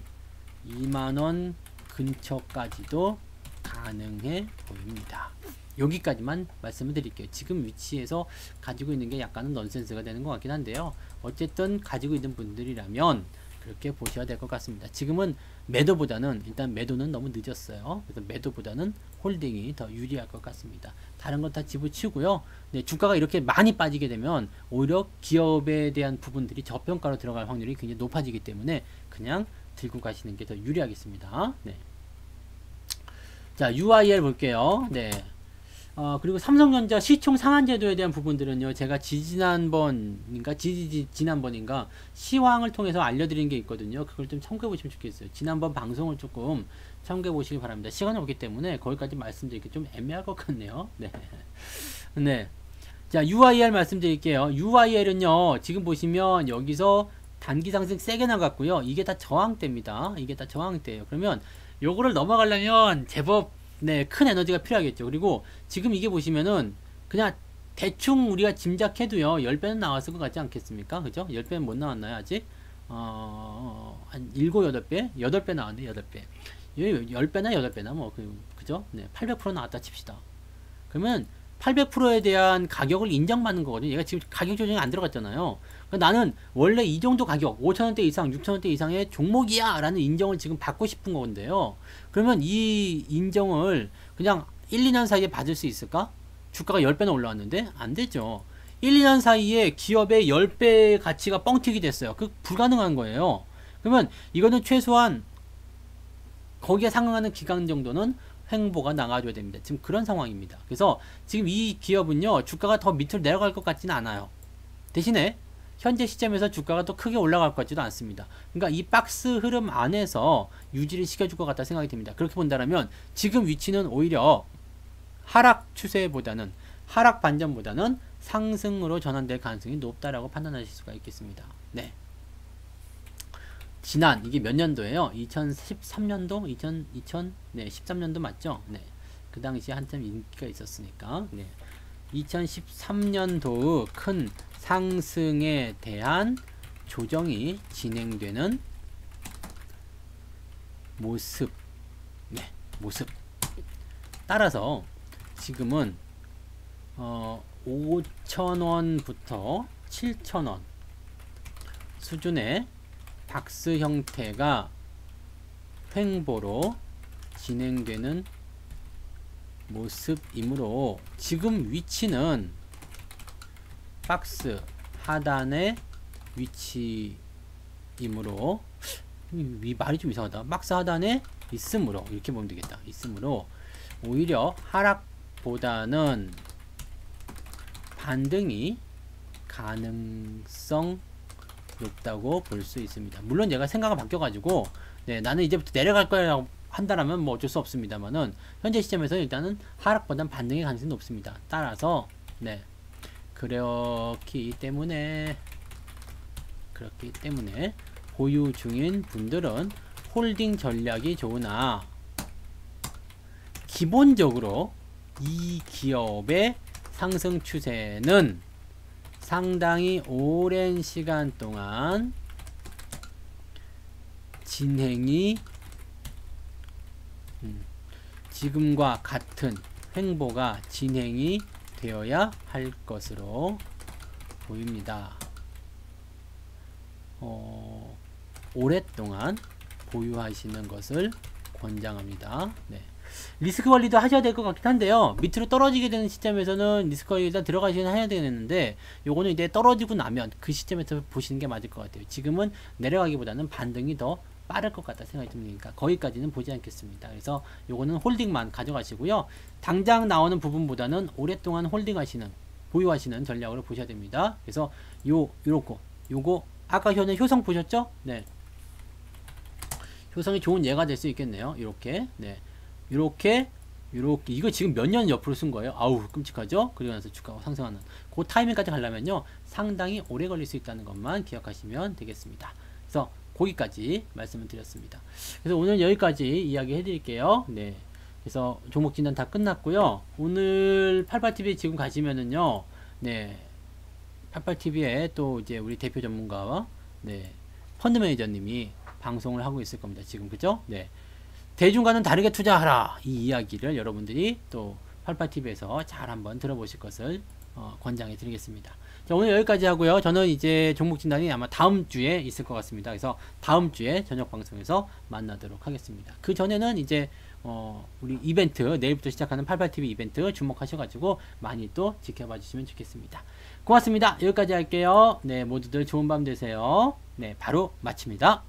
2만원 근처까지도 가능해 보입니다. 여기까지만 말씀을 드릴게요. 지금 위치에서 가지고 있는 게 약간은 넌센스가 되는 것 같긴 한데요. 어쨌든 가지고 있는 분들이라면 그렇게 보셔야 될 것 같습니다. 지금은 매도보다는 일단 매도는 너무 늦었어요. 그래서 매도보다는 홀딩이 더 유리할 것 같습니다. 다른 건 다 집어치우고요. 네, 주가가 이렇게 많이 빠지게 되면 오히려 기업에 대한 부분들이 저평가로 들어갈 확률이 굉장히 높아지기 때문에 그냥 들고 가시는 게 더 유리하겠습니다. 네. 자, UIL 볼게요. 네. 그리고 삼성전자 시총 상한제도에 대한 부분들은요, 제가 지난번인가 시황을 통해서 알려드린 게 있거든요. 그걸 좀 참고해 보시면 좋겠어요. 지난번 방송을 조금 참고해 보시기 바랍니다. 시간이 없기 때문에 거기까지 말씀드리기 좀 애매할 것 같네요. 네. 네. 자, UIR 말씀드릴게요. UIR은요, 지금 보시면 여기서 단기 상승 세게 나갔고요. 이게 다 저항대입니다. 이게 다 저항대예요. 그러면 요거를 넘어가려면 제법 큰 에너지가 필요하겠죠. 그리고 지금 이게 보시면은 그냥 대충 우리가 짐작해도요 10배는 나왔을 것 같지 않겠습니까? 그죠? 10배는 못 나왔나요 아직? 한 7, 8배? 8배 나왔네, 8배. 10배나 8배나 뭐, 그죠? 네, 800% 나왔다 칩시다. 그러면 800%에 대한 가격을 인정받는 거거든요. 얘가 지금 가격 조정이 안 들어갔잖아요. 그러니까 나는 원래 이 정도 가격, 5,000원대 이상, 6,000원대 이상의 종목이야 라는 인정을 지금 받고 싶은 건데요. 그러면 이 인정을 그냥 1, 2년 사이에 받을 수 있을까? 주가가 10배나 올라왔는데? 안 되죠. 1, 2년 사이에 기업의 10배 가치가 뻥튀기 됐어요. 그 불가능한 거예요. 그러면 이거는 최소한 거기에 상응하는 기간 정도는 횡보가 나가줘야 됩니다. 지금 그런 상황입니다. 그래서 지금 이 기업은요, 주가가 더 밑으로 내려갈 것 같지는 않아요. 대신에 현재 시점에서 주가가 또 크게 올라갈 것 같지도 않습니다. 그러니까 이 박스 흐름 안에서 유지를 시켜줄 것 같다 생각이 듭니다. 그렇게 본다면 지금 위치는 오히려 하락 추세보다는, 하락 반전보다는 상승으로 전환될 가능성이 높다라고 판단하실 수가 있겠습니다. 네. 지난 이게 몇 년도예요? 2013년도? 13년도 맞죠? 네. 그 당시에 한참 인기가 있었으니까. 네. 2013년도의 큰 상승에 대한 조정이 진행되는 모습. 네. 모습. 따라서 지금은 5,000원부터 7,000원 수준의 박스 형태가 횡보로 진행되는 모습이므로 지금 위치는 박스 하단의 위치이므로, 말이 좀 이상하다. 박스 하단에 있으므로, 이렇게 보면 되겠다. 있으므로 오히려 하락보다는 반등이 가능성 높다고 볼 수 있습니다. 물론 얘가 생각이 바뀌어가지고, 네, 나는 이제부터 내려갈 거라고 한다라면 뭐 어쩔 수 없습니다만은, 현재 시점에서 일단은 하락보다는 반등의 가능성이 높습니다. 따라서, 네, 그렇기 때문에 보유 중인 분들은 홀딩 전략이 좋으나, 기본적으로 이 기업의 상승 추세는 상당히 오랜 시간 동안 진행이 지금과 같은 횡보가 진행이 되어야 할 것으로 보입니다. 오랫동안 보유하시는 것을 권장합니다. 네. 리스크 관리도 하셔야 될 것 같긴 한데요. 밑으로 떨어지게 되는 시점에서는 리스크 관리 일단 들어가시긴 해야 되는데, 요거는 이제 떨어지고 나면 그 시점에서 보시는 게 맞을 것 같아요. 지금은 내려가기보다는 반등이 더 빠를 것 같다 생각이 듭니다. 거기까지는 보지 않겠습니다. 그래서 요거는 홀딩만 가져가시고요. 당장 나오는 부분보다는 오랫동안 홀딩하시는, 보유하시는 전략으로 보셔야 됩니다. 그래서 요거 아까 전에 효성 보셨죠? 네. 효성이 좋은 예가 될 수 있겠네요. 이렇게. 네. 이렇게 이거 지금 몇 년 옆으로 쓴 거예요. 아우 끔찍하죠. 그리고 나서 주가가 상승하는 그 타이밍까지 가려면요 상당히 오래 걸릴 수 있다는 것만 기억하시면 되겠습니다. 그래서 거기까지 말씀을 드렸습니다. 그래서 오늘 여기까지 이야기 해드릴게요. 네. 그래서 종목 진단 다 끝났고요. 오늘 88TV에 지금 가시면은요, 네, 88TV에 또 이제 우리 대표 전문가와 네 펀드 매니저님이 방송을 하고 있을 겁니다. 지금 그죠? 네. 대중과는 다르게 투자하라, 이 이야기를 여러분들이 또 88TV에서 잘 한번 들어보실 것을 권장해 드리겠습니다. 자, 오늘 여기까지 하고요. 저는 이제 종목 진단이 아마 다음 주에 있을 것 같습니다. 그래서 다음 주에 저녁 방송에서 만나도록 하겠습니다. 그 전에는 이제 우리 이벤트, 내일부터 시작하는 88TV 이벤트 주목하셔가지고 많이 또 지켜봐 주시면 좋겠습니다. 고맙습니다. 여기까지 할게요. 네, 모두들 좋은 밤 되세요. 네, 바로 마칩니다.